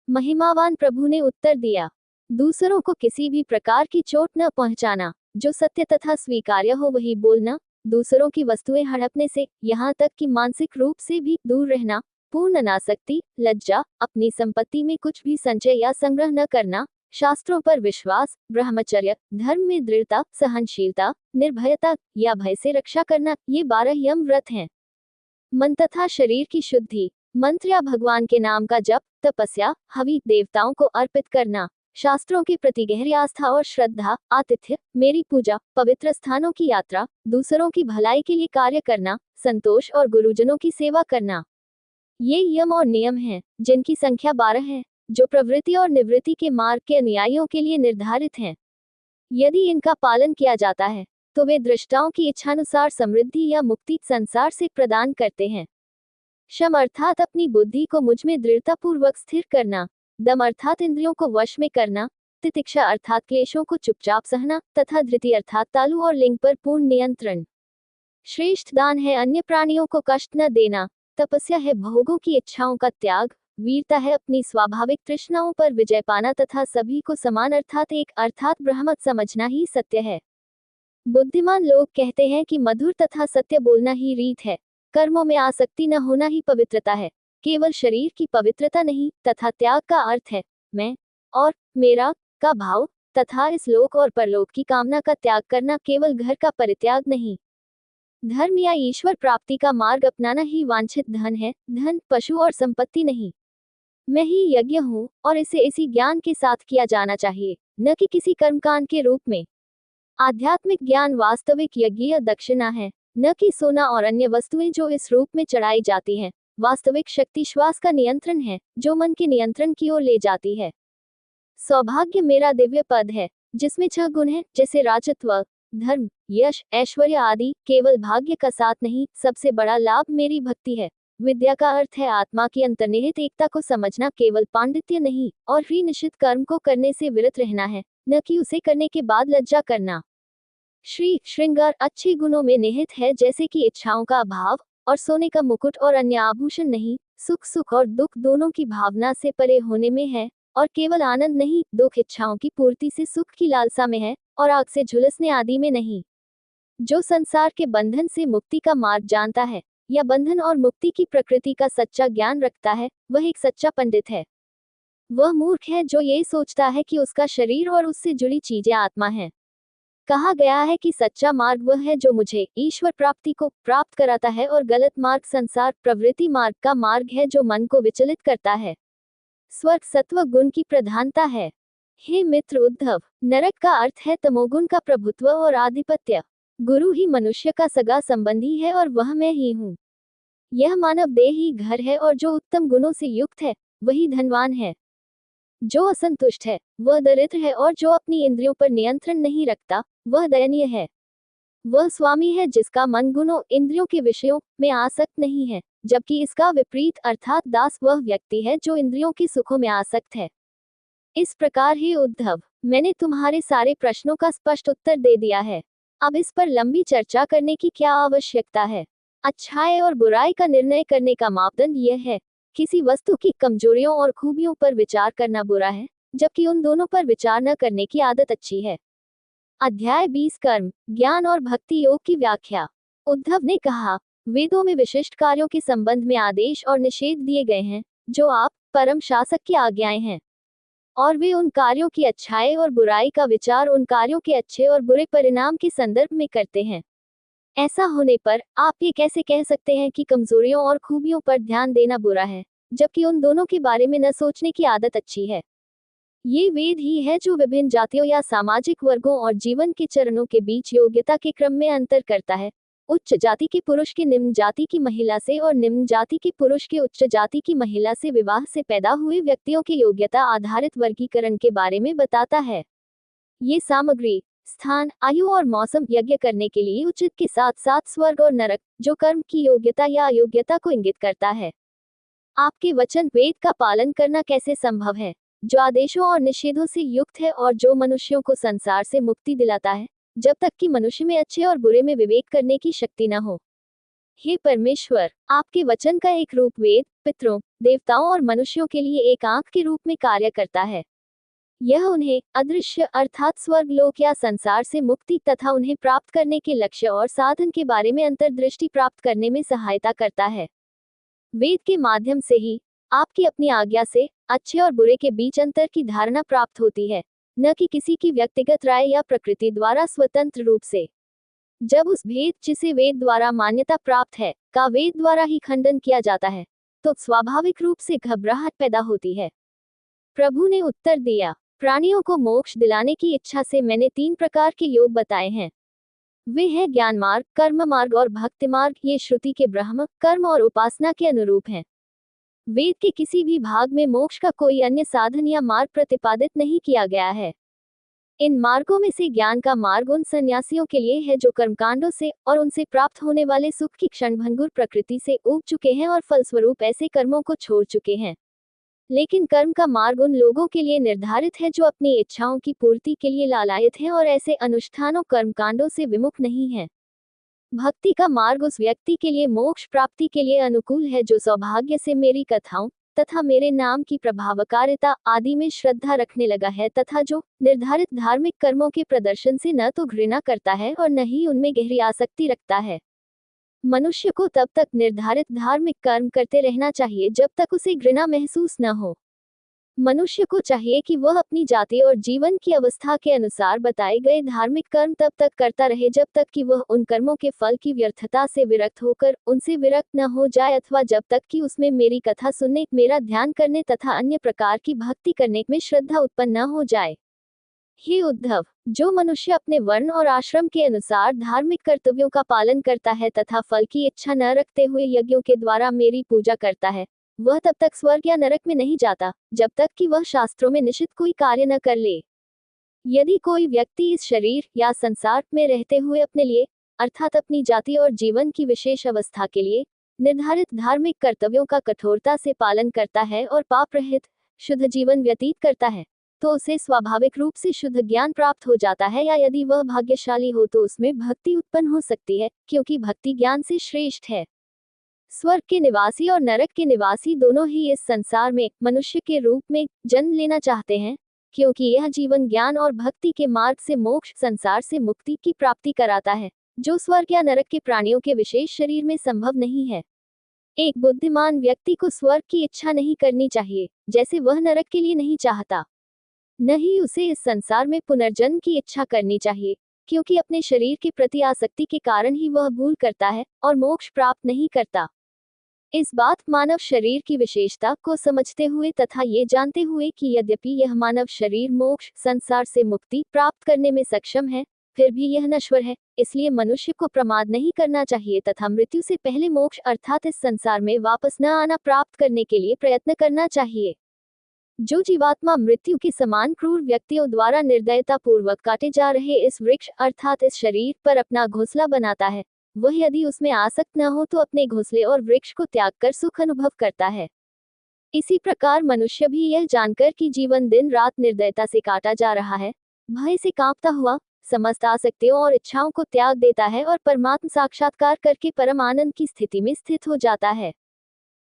महिमावान प्रभु ने उत्तर दिया, दूसरों को किसी भी प्रकार की चोट न पहुंचाना, जो सत्य तथा स्वीकार्य हो वही बोलना, दूसरों की वस्तुएं हड़पने से, यहाँ तक कि मानसिक रूप से भी दूर रहना, पूर्ण अनासक्ति, लज्जा, अपनी संपत्ति में कुछ भी संचय या संग्रह न करना, शास्त्रों पर विश्वास, ब्रह्मचर्य, धर्म में दृढ़ता, सहनशीलता, निर्भयता या भय से रक्षा करना, ये 12 यम व्रत हैं। मन तथा शरीर की शुद्धि, मंत्र या भगवान के नाम का जप, तपस्या, हवि, देवताओं को अर्पित करना, शास्त्रों के प्रति गहरी आस्था और श्रद्धा, आतिथ्य, मेरी पूजा, पवित्र स्थानों की यात्रा, दूसरों की भलाई के लिए कार्य करना, संतोष और गुरुजनों की सेवा करना। ये यम और नियम हैं, जिनकी संख्या 12 है, जो प्रवृत्ति और निवृत्ति के मार्ग के अनुयायियों के लिए निर्धारित हैं। यदि इनका पालन किया जाता है, तो वे दृष्टाओं की इच्छानुसार समृद्धि या मुक्ति संसार से प्रदान करते हैं। शम अर्थात अपनी बुद्धि को मुझ में दृढ़तापूर्वक स्थिर करना, दम अर्थात इंद्रियों को वश में करना, तितिक्षा अर्थात क्लेशों को चुपचाप सहना, तथा धृति अर्थात तालु और लिंग पर पूर्ण नियंत्रण। श्रेष्ठ दान है अन्य प्राणियों को कष्ट न देना, तपस्या है भोगों की इच्छाओं का त्याग, वीरता है अपनी स्वाभाविक तृष्णाओं पर विजय पाना तथा सभी को समान अर्थात एक अर्थात ब्रह्मत समझना ही सत्य है। बुद्धिमान लोग कहते हैं कि मधुर तथा सत्य बोलना ही रीत है, कर्मों में आसक्ति न होना ही पवित्रता है, केवल शरीर की पवित्रता नहीं, तथा त्याग का अर्थ है मैं और मेरा का भाव, तथा इस लोक और परलोक की कामना का त्याग करना, केवल घर का परित्याग नहीं। धर्म या ईश्वर प्राप्ति का मार्ग अपनाना ही वांछित धन है, धन, पशु और संपत्ति नहीं। मैं ही यज्ञ हूँ और इसे इसी ज्ञान के साथ किया जाना चाहिए, न कि किसी कर्मकांड के रूप में। आध्यात्मिक ज्ञान वास्तविक यज्ञीय दक्षिणा है, न कि सोना और अन्य वस्तुएं जो इस रूप में चढ़ाई जाती हैं। वास्तविक शक्ति श्वास का नियंत्रण है, जो मन के नियंत्रण की ओर ले जाती है। सौभाग्य मेरा दिव्य पद है, जिसमें 6 गुण हैं, जैसे राजत्व, धर्म, यश, ऐश्वर्य आदि। केवल भाग्य का साथ नहीं, सबसे बड़ा लाभ मेरी भक्ति है। विद्या का अर्थ है आत्मा की अंतर्निहित एकता को समझना, केवल पांडित्य नहीं, और ही निश्चित कर्म को करने से विरत रहना है, न कि उसे करने के बाद लज्जा करना। श्री श्रृंगार अच्छे गुणों में निहित है, जैसे कि इच्छाओं का अभाव और सोने का मुकुट और अन्य आभूषण नहीं, सुख सुख और दुख दोनों की भावना से परे होने में है, और केवल आनंद नहीं, दुख इच्छाओं की पूर्ति से सुख की लालसा में है, और आग से झुलसने आदि में नहीं। जो संसार के बंधन से मुक्ति का मार्ग जानता है, या बंधन और मुक्ति की प्रकृति का सच्चा ज्ञान रखता है, वह एक सच्चा पंडित है। वह मूर्ख है जो ये सोचता है कि उसका शरीर और उससे जुड़ी चीजें आत्मा है। कहा गया है कि सच्चा मार्ग वह है जो मुझे ईश्वर प्राप्ति को प्राप्त कराता है, और गलत मार्ग संसार प्रवृत्ति मार्ग का मार्ग है जो मन को विचलित करता है। स्वर्ग सत्व गुण की प्रधानता है। हे मित्र उद्धव, नरक का अर्थ है तमोगुण का प्रभुत्व और आधिपत्य। गुरु ही मनुष्य का सगा संबंधी है और वह मैं ही हूँ। यह मानव देह ही घर है, और जो उत्तम गुणों से युक्त है वही धनवान है। जो असंतुष्ट है वह दरिद्र है, और जो अपनी इंद्रियों पर नियंत्रण नहीं रखता वह दयनीय है। वह स्वामी है जिसका मन गुणों इंद्रियों के विषयों में आसक्त नहीं है, जबकि इसका विपरीत अर्थात दास वह व्यक्ति है जो इंद्रियों के सुखों में आसक्त है। इस प्रकार ही उद्धव, मैंने तुम्हारे सारे प्रश्नों का स्पष्ट उत्तर दे दिया है। अब इस पर लंबी चर्चा करने की क्या आवश्यकता है। अच्छाई और बुराई का निर्णय करने का मापदंड यह है, किसी वस्तु की कमजोरियों और खूबियों पर विचार करना बुरा है, जबकि उन दोनों पर विचार न करने की आदत अच्छी है। अध्याय 20 कर्म, ज्ञान और भक्ति योग की व्याख्या। उद्धव ने कहा, वेदों में विशिष्ट कार्यों के संबंध में आदेश और निषेध दिए गए हैं, जो आप परम शासक की आज्ञाएं हैं, और वे उन कार्यों की अच्छाई और बुराई का विचार उन कार्यों के अच्छे और बुरे परिणाम के संदर्भ में करते हैं। ऐसा होने पर आप ये कैसे कह सकते हैं कि कमजोरियों और खूबियों पर ध्यान देना बुरा है, जबकि उन दोनों के बारे में न सोचने की आदत अच्छी है। ये वेद ही है जो विभिन्न जातियों या सामाजिक वर्गों और जीवन के चरणों के बीच योग्यता के क्रम में अंतर करता है। उच्च जाति के पुरुष के निम्न जाति की महिला से और निम्न जाति के पुरुष के उच्च जाति की महिला से विवाह से पैदा हुए व्यक्तियों के योग्यता आधारित वर्गीकरण के बारे में बताता है। ये सामग्री, स्थान, आयु और मौसम यज्ञ करने के लिए उचित के साथ साथ स्वर्ग और नरक, जो कर्म की योग्यता या अयोग्यता को इंगित करता है। आपके वचन वेद का पालन करना कैसे संभव है? जो आदेशों और निषेधों से युक्त है और जो मनुष्यों को संसार से मुक्ति दिलाता है, जब तक कि मनुष्य में अच्छे और बुरे में विवेक करने की शक्ति न हो। हे परमेश्वर, आपके वचन का एक रूप वेद, पितरों, देवताओं और मनुष्यों के लिए एक आंख के रूप में कार्य करता है। यह उन्हें अदृश्य अर्थात स्वर्ग लोक या संसार से मुक्ति तथा उन्हें प्राप्त करने के लक्ष्य और साधन के बारे में अंतर्दृष्टि प्राप्त करने में सहायता करता है। वेद के माध्यम से ही आपकी अपनी आज्ञा से अच्छे और बुरे के बीच अंतर की धारणा प्राप्त होती है, न कि किसी की व्यक्तिगत राय या प्रकृति द्वारा स्वतंत्र रूप से। जब उस भेद जिसे वेद द्वारा मान्यता प्राप्त है का वेद द्वारा ही खंडन किया जाता है, तो स्वाभाविक रूप से घबराहट पैदा होती है। प्रभु ने उत्तर दिया, प्राणियों को मोक्ष दिलाने की इच्छा से मैंने 3 प्रकार के योग बताए हैं। वे हैं ज्ञान मार्ग, कर्म मार्ग और भक्ति मार्ग। ये श्रुति के ब्रह्म, कर्म और उपासना के अनुरूप हैं। वेद के किसी भी भाग में मोक्ष का कोई अन्य साधन या मार्ग प्रतिपादित नहीं किया गया है। इन मार्गों में से ज्ञान का मार्ग उन सन्यासियों के लिए है जो कर्मकांडों से और उनसे प्राप्त होने वाले सुख की क्षणभंगुर प्रकृति से ऊब चुके हैं और फलस्वरूप ऐसे कर्मों को छोड़ चुके हैं। लेकिन कर्म का मार्ग उन लोगों के लिए निर्धारित है जो अपनी इच्छाओं की पूर्ति के लिए लालायित हैं और ऐसे अनुष्ठानों कर्मकांडों से विमुख नहीं हैं। भक्ति का मार्ग उस व्यक्ति के लिए मोक्ष प्राप्ति के लिए अनुकूल है जो सौभाग्य से मेरी कथाओं तथा मेरे नाम की प्रभावकारिता आदि में श्रद्धा रखने लगा है तथा जो निर्धारित धार्मिक कर्मों के प्रदर्शन से न तो घृणा करता है और न ही उनमें गहरी आसक्ति रखता है। मनुष्य को तब तक निर्धारित धार्मिक कर्म करते रहना चाहिए जब तक उसे घृणा महसूस न हो। मनुष्य को चाहिए कि वह अपनी जाति और जीवन की अवस्था के अनुसार बताए गए धार्मिक कर्म तब तक करता रहे जब तक कि वह उन कर्मों के फल की व्यर्थता से विरक्त होकर उनसे विरक्त न हो जाए, अथवा जब तक कि उसमें मेरी कथा सुनने, मेरा ध्यान करने तथा अन्य प्रकार की भक्ति करने में श्रद्धा उत्पन्न न हो जाए। हे उद्धव, जो मनुष्य अपने वर्ण और आश्रम के अनुसार धार्मिक कर्तव्यों का पालन करता है तथा फल की इच्छा न रखते हुए यज्ञों के द्वारा मेरी पूजा करता है, वह तब तक स्वर्ग या नरक में नहीं जाता जब तक कि वह शास्त्रों में निश्चित कोई कार्य न कर ले। यदि कोई व्यक्ति इस शरीर या संसार में रहते हुए अपने लिए अर्थात अपनी जाति और जीवन की विशेष अवस्था के लिए निर्धारित धार्मिक कर्तव्यों का कठोरता से पालन करता है और पाप रहित शुद्ध जीवन व्यतीत करता है, तो उसे स्वाभाविक रूप से शुद्ध ज्ञान प्राप्त हो जाता है, या यदि वह भाग्यशाली हो तो उसमें भक्ति उत्पन्न हो सकती है, क्योंकि भक्ति ज्ञान से श्रेष्ठ है। स्वर्ग के निवासी और नरक के निवासी दोनों ही इस संसार में मनुष्य के रूप में जन्म लेना चाहते हैं, क्योंकि यह जीवन ज्ञान और भक्ति के मार्ग से मोक्ष, संसार से मुक्ति की प्राप्ति कराता है, जो स्वर्ग या नरक के प्राणियों के विशेष शरीर में संभव नहीं है। एक बुद्धिमान व्यक्ति को स्वर्ग की इच्छा नहीं करनी चाहिए, जैसे वह नरक के लिए नहीं चाहता। न ही उसे इस संसार में पुनर्जन्म की इच्छा करनी चाहिए, क्योंकि अपने शरीर के प्रति आसक्ति के कारण ही वह भूल करता है और मोक्ष प्राप्त नहीं करता। इस बात मानव शरीर की विशेषता को समझते हुए तथा ये जानते हुए कि यद्यपि यह मानव शरीर मोक्ष, संसार से मुक्ति प्राप्त करने में सक्षम है, फिर भी यह नश्वर है, इसलिए मनुष्य को प्रमाद नहीं करना चाहिए तथा मृत्यु से पहले मोक्ष अर्थात इस संसार में वापस न आना प्राप्त करने के लिए प्रयत्न करना चाहिए। जो जीवात्मा मृत्यु के समान क्रूर व्यक्तियों द्वारा निर्दयता पूर्वक काटे जा रहे इस वृक्ष अर्थात इस शरीर पर अपना घोंसला बनाता है, वह यदि उसमें आसक्त न हो तो अपने घोंसले और वृक्ष को त्याग कर सुख अनुभव करता है। इसी प्रकार मनुष्य भी यह जानकर कि जीवन दिन रात निर्दयता से काटा जा रहा है, भय से कांपता हुआ समस्त आसक्तियों और इच्छाओं को त्याग देता है और परमात्म साक्षात्कार करके परम आनंद की स्थिति में स्थित हो जाता है।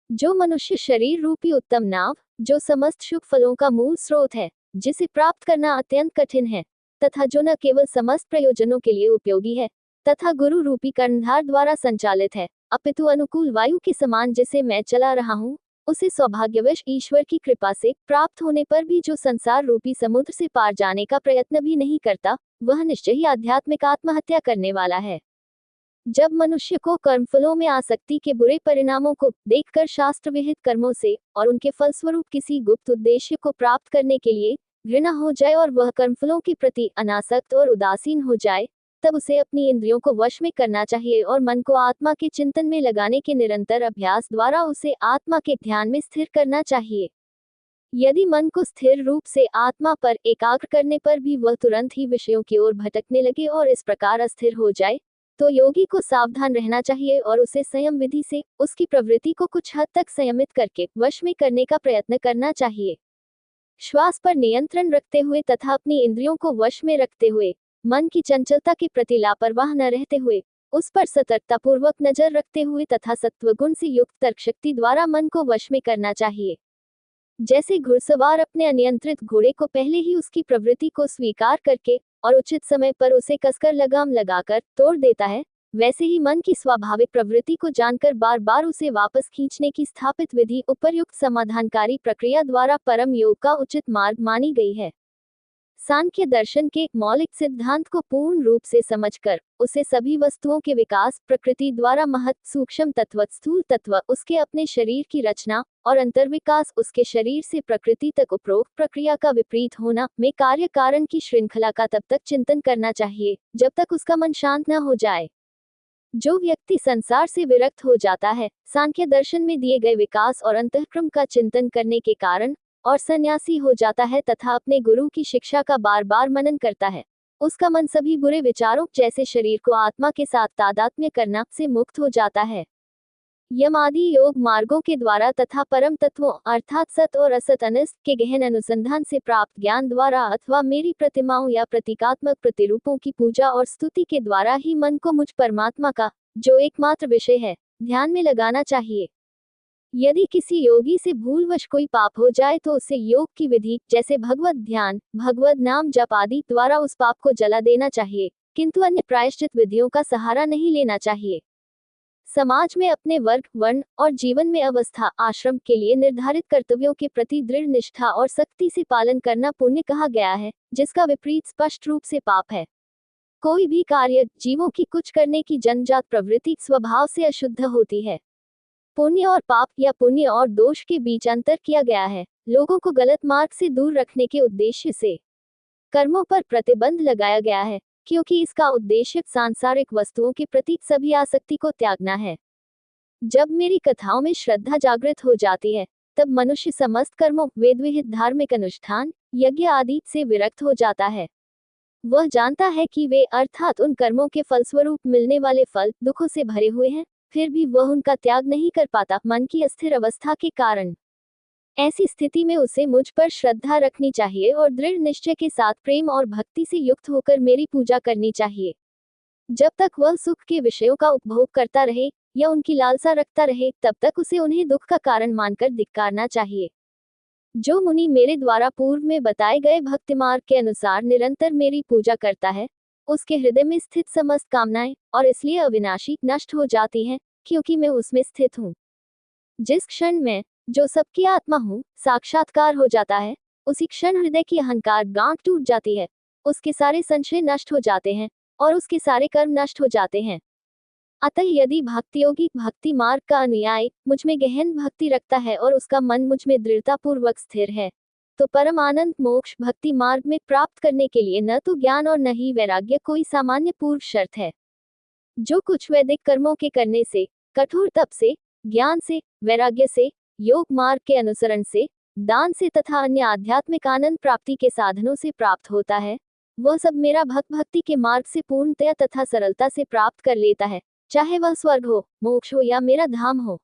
जो मनुष्य शरीर रूपी उत्तम नाव, जो समस्त शुभ फलों का मूल स्रोत है, जिसे प्राप्त करना अत्यंत कठिन है, तथा जो न केवल समस्त प्रयोजनों के लिए उपयोगी है तथा गुरु रूपी कर्णधार द्वारा संचालित है, अपितु अनुकूल वायु के समान जिसे मैं चला रहा हूँ, उसे सौभाग्यवश ईश्वर की कृपा से प्राप्त होने पर भी जो संसार रूपी समुद्र से पार जाने का प्रयत्न भी नहीं करता, वह निश्चय ही आध्यात्मिक आत्महत्या करने वाला है। जब मनुष्य को कर्मफलों में आसक्ति के बुरे परिणामों को देखकर शास्त्र विहित कर्मों से और उनके फलस्वरूप किसी गुप्त उद्देश्य को प्राप्त करने के लिए घृणा हो जाए और वह कर्मफलों के प्रति अनासक्त और उदासीन हो जाए, तब उसे अपनी इंद्रियों को वश में करना चाहिए और मन को आत्मा के चिंतन में लगाने के निरंतर अभ्यास द्वारा उसे आत्मा के ध्यान में स्थिर करना चाहिए। यदि मन को स्थिर रूप से आत्मा पर एकाग्र करने पर भी वह तुरंत ही विषयों की ओर भटकने लगे और इस प्रकार अस्थिर हो जाए, तो योगी को सावधान रहना चाहिए और उसे संयम विधि से उसकी प्रवृत्ति को कुछ हद तक संयमित करके वश में करने का प्रयत्न करना चाहिए। श्वास पर नियंत्रण रखते हुए तथा अपनी इंद्रियों को वश में रखते हुए, मन की चंचलता के प्रति लापरवाह न रहते हुए, उस पर सतर्कतापूर्वक नजर रखते हुए तथा सत्वगुण से युक्त तर्क शक्ति द्वारा मन को वश में करना चाहिए। जैसे घुड़सवार अपने अनियंत्रित घोड़े को पहले ही उसकी प्रवृत्ति को स्वीकार करके और उचित समय पर उसे कसकर लगाम लगाकर तोड़ देता है, वैसे ही मन की स्वाभाविक प्रवृत्ति को जानकर बार बार उसे वापस खींचने की स्थापित विधि उपर्युक्त समाधानकारी प्रक्रिया द्वारा परम योग का उचित मार्ग मानी गई है। सांख्य दर्शन के मौलिक सिद्धांत को पूर्ण रूप से समझकर उसे सभी वस्तुओं के विकास, प्रकृति द्वारा महत, सूक्ष्म तत्व, स्थूल तत्व, उसके अपने शरीर की रचना और अंतर्विकास, उसके शरीर से प्रकृति तक उपरोक्त प्रक्रिया का विपरीत होना में कार्य कारण की श्रृंखला का तब तक चिंतन करना चाहिए जब तक उसका मन शांत न हो जाए। जो व्यक्ति संसार से विरक्त हो जाता है, सांख्य दर्शन में दिए गए विकास और अंतःक्रम का चिंतन करने के कारण और सन्यासी हो जाता है तथा अपने गुरु की शिक्षा का बार बार मनन करता है, उसका मन सभी बुरे विचारों जैसे शरीर को आत्मा के साथ तादात्म्य करना से मुक्त हो जाता है। यम आदि योग मार्गों के द्वारा तथा परम तत्वों अर्थात सत और असत अनिष्ट के गहन अनुसंधान से प्राप्त ज्ञान द्वारा अथवा मेरी प्रतिमाओं या प्रतीकात्मक प्रतिरूपों की पूजा और स्तुति के द्वारा ही मन को मुझ परमात्मा का, जो एकमात्र विषय है, ध्यान में लगाना चाहिए। यदि किसी योगी से भूलवश कोई पाप हो जाए तो उसे योग की विधि जैसे भगवत ध्यान, भगवत नाम जप आदि द्वारा उस पाप को जला देना चाहिए, किंतु अन्य प्रायश्चित विधियों का सहारा नहीं लेना चाहिए। समाज में अपने वर्ग, वर्ण और जीवन में अवस्था, आश्रम के लिए निर्धारित कर्तव्यों के प्रति दृढ़ निष्ठा और सख्ती से पालन करना पुण्य कहा गया है, जिसका विपरीत स्पष्ट रूप से पाप है। कोई भी कार्य जीवों की कुछ करने की जन्मजात प्रवृत्ति स्वभाव से अशुद्ध होती है। पुण्य और पाप या पुण्य और दोष के बीच अंतर किया गया है, लोगों को गलत मार्ग से दूर रखने के उद्देश्य से कर्मों पर प्रतिबंध लगाया गया है, क्योंकि इसका उद्देश्य सांसारिक वस्तुओं के प्रति सभी आसक्ति को त्यागना है। जब मेरी कथाओं में श्रद्धा जागृत हो जाती है, तब मनुष्य समस्त कर्मों, वेदविहित धार्मिक अनुष्ठान, यज्ञ आदि से विरक्त हो जाता है। वह जानता है कि वे अर्थात उन कर्मों के फलस्वरूप मिलने वाले फल दुखों से भरे हुए हैं, फिर भी वह उनका त्याग नहीं कर पाता, मन की अस्थिर अवस्था के कारण। ऐसी स्थिति में उसे मुझ पर श्रद्धा रखनी चाहिए और दृढ़ निश्चय के साथ प्रेम और भक्ति से युक्त होकर मेरी पूजा करनी चाहिए। जब तक वह सुख के विषयों का उपभोग करता रहे या उनकी लालसा रखता रहे, तब तक उसे उन्हें दुख का कारण मानकर धिक्कारना चाहिए। जो मुनि मेरे द्वारा पूर्व में बताए गए भक्ति मार्ग के अनुसार निरंतर मेरी पूजा करता है, उसके हृदय में स्थित समस्त कामनाएं और इसलिए अविनाशी नष्ट हो जाती हैं, क्योंकि मैं उसमें स्थित हूँ। जिस क्षण में जो सबकी आत्मा हूँ साक्षात्कार हो जाता है, उसी क्षण हृदय की अहंकार गांठ टूट जाती है, उसके सारे संशय नष्ट हो जाते हैं और उसके सारे कर्म नष्ट हो जाते हैं। अतः यदि भक्ति योगी भक्ति मार्ग का अनुयायी मुझ में गहन भक्ति रखता है और उसका मन मुझ में दृढ़ता पूर्वक स्थिर है, तो परम आनंद मोक्ष भक्ति मार्ग में प्राप्त करने के लिए न तो ज्ञान और न ही वैराग्य कोई सामान्य पूर्व शर्त है। जो कुछ वैदिक कर्मों के करने से, कठोर तप से, ज्ञान से, वैराग्य से, योग मार्ग के अनुसरण से, दान से तथा अन्य आध्यात्मिक आनंद प्राप्ति के साधनों से प्राप्त होता है, वह सब मेरा भक्ति के मार्ग से पूर्णतया तथा सरलता से प्राप्त कर लेता है, चाहे वह स्वर्ग हो, मोक्ष हो या मेरा धाम हो।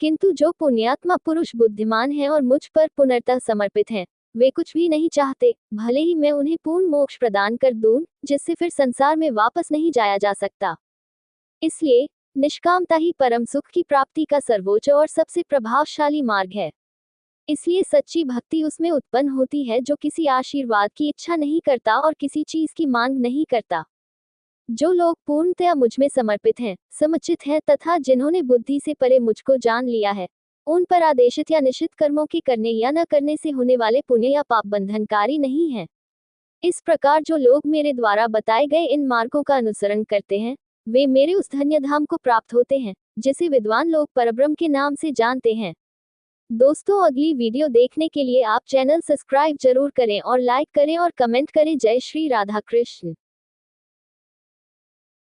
किंतु जो पुण्यात्मा पुरुष बुद्धिमान है और मुझ पर पुनर्तः समर्पित हैं, वे कुछ भी नहीं चाहते, भले ही मैं उन्हें पूर्ण मोक्ष प्रदान कर दूं, जिससे फिर संसार में वापस नहीं जाया जा सकता। इसलिए निष्कामता ही परम सुख की प्राप्ति का सर्वोच्च और सबसे प्रभावशाली मार्ग है। इसलिए सच्ची भक्ति उसमें उत्पन्न होती है जो किसी आशीर्वाद की इच्छा नहीं करता और किसी चीज की मांग नहीं करता। जो लोग पूर्णतया मुझ में समर्पित हैं, समुचित हैं तथा जिन्होंने बुद्धि से परे मुझको जान लिया है, उन पर आदेशित या निषिद्ध कर्मों के करने या न करने से होने वाले पुण्य या पाप बंधनकारी नहीं है। इस प्रकार जो लोग मेरे द्वारा बताए गए इन मार्गों का अनुसरण करते हैं, वे मेरे उस धन्य धाम को प्राप्त होते हैं, जिसे विद्वान लोग परब्रह्म के नाम से जानते हैं। दोस्तों, अगली वीडियो देखने के लिए आप चैनल सब्सक्राइब जरूर करें और लाइक करें और कमेंट करें। जय श्री राधा कृष्ण।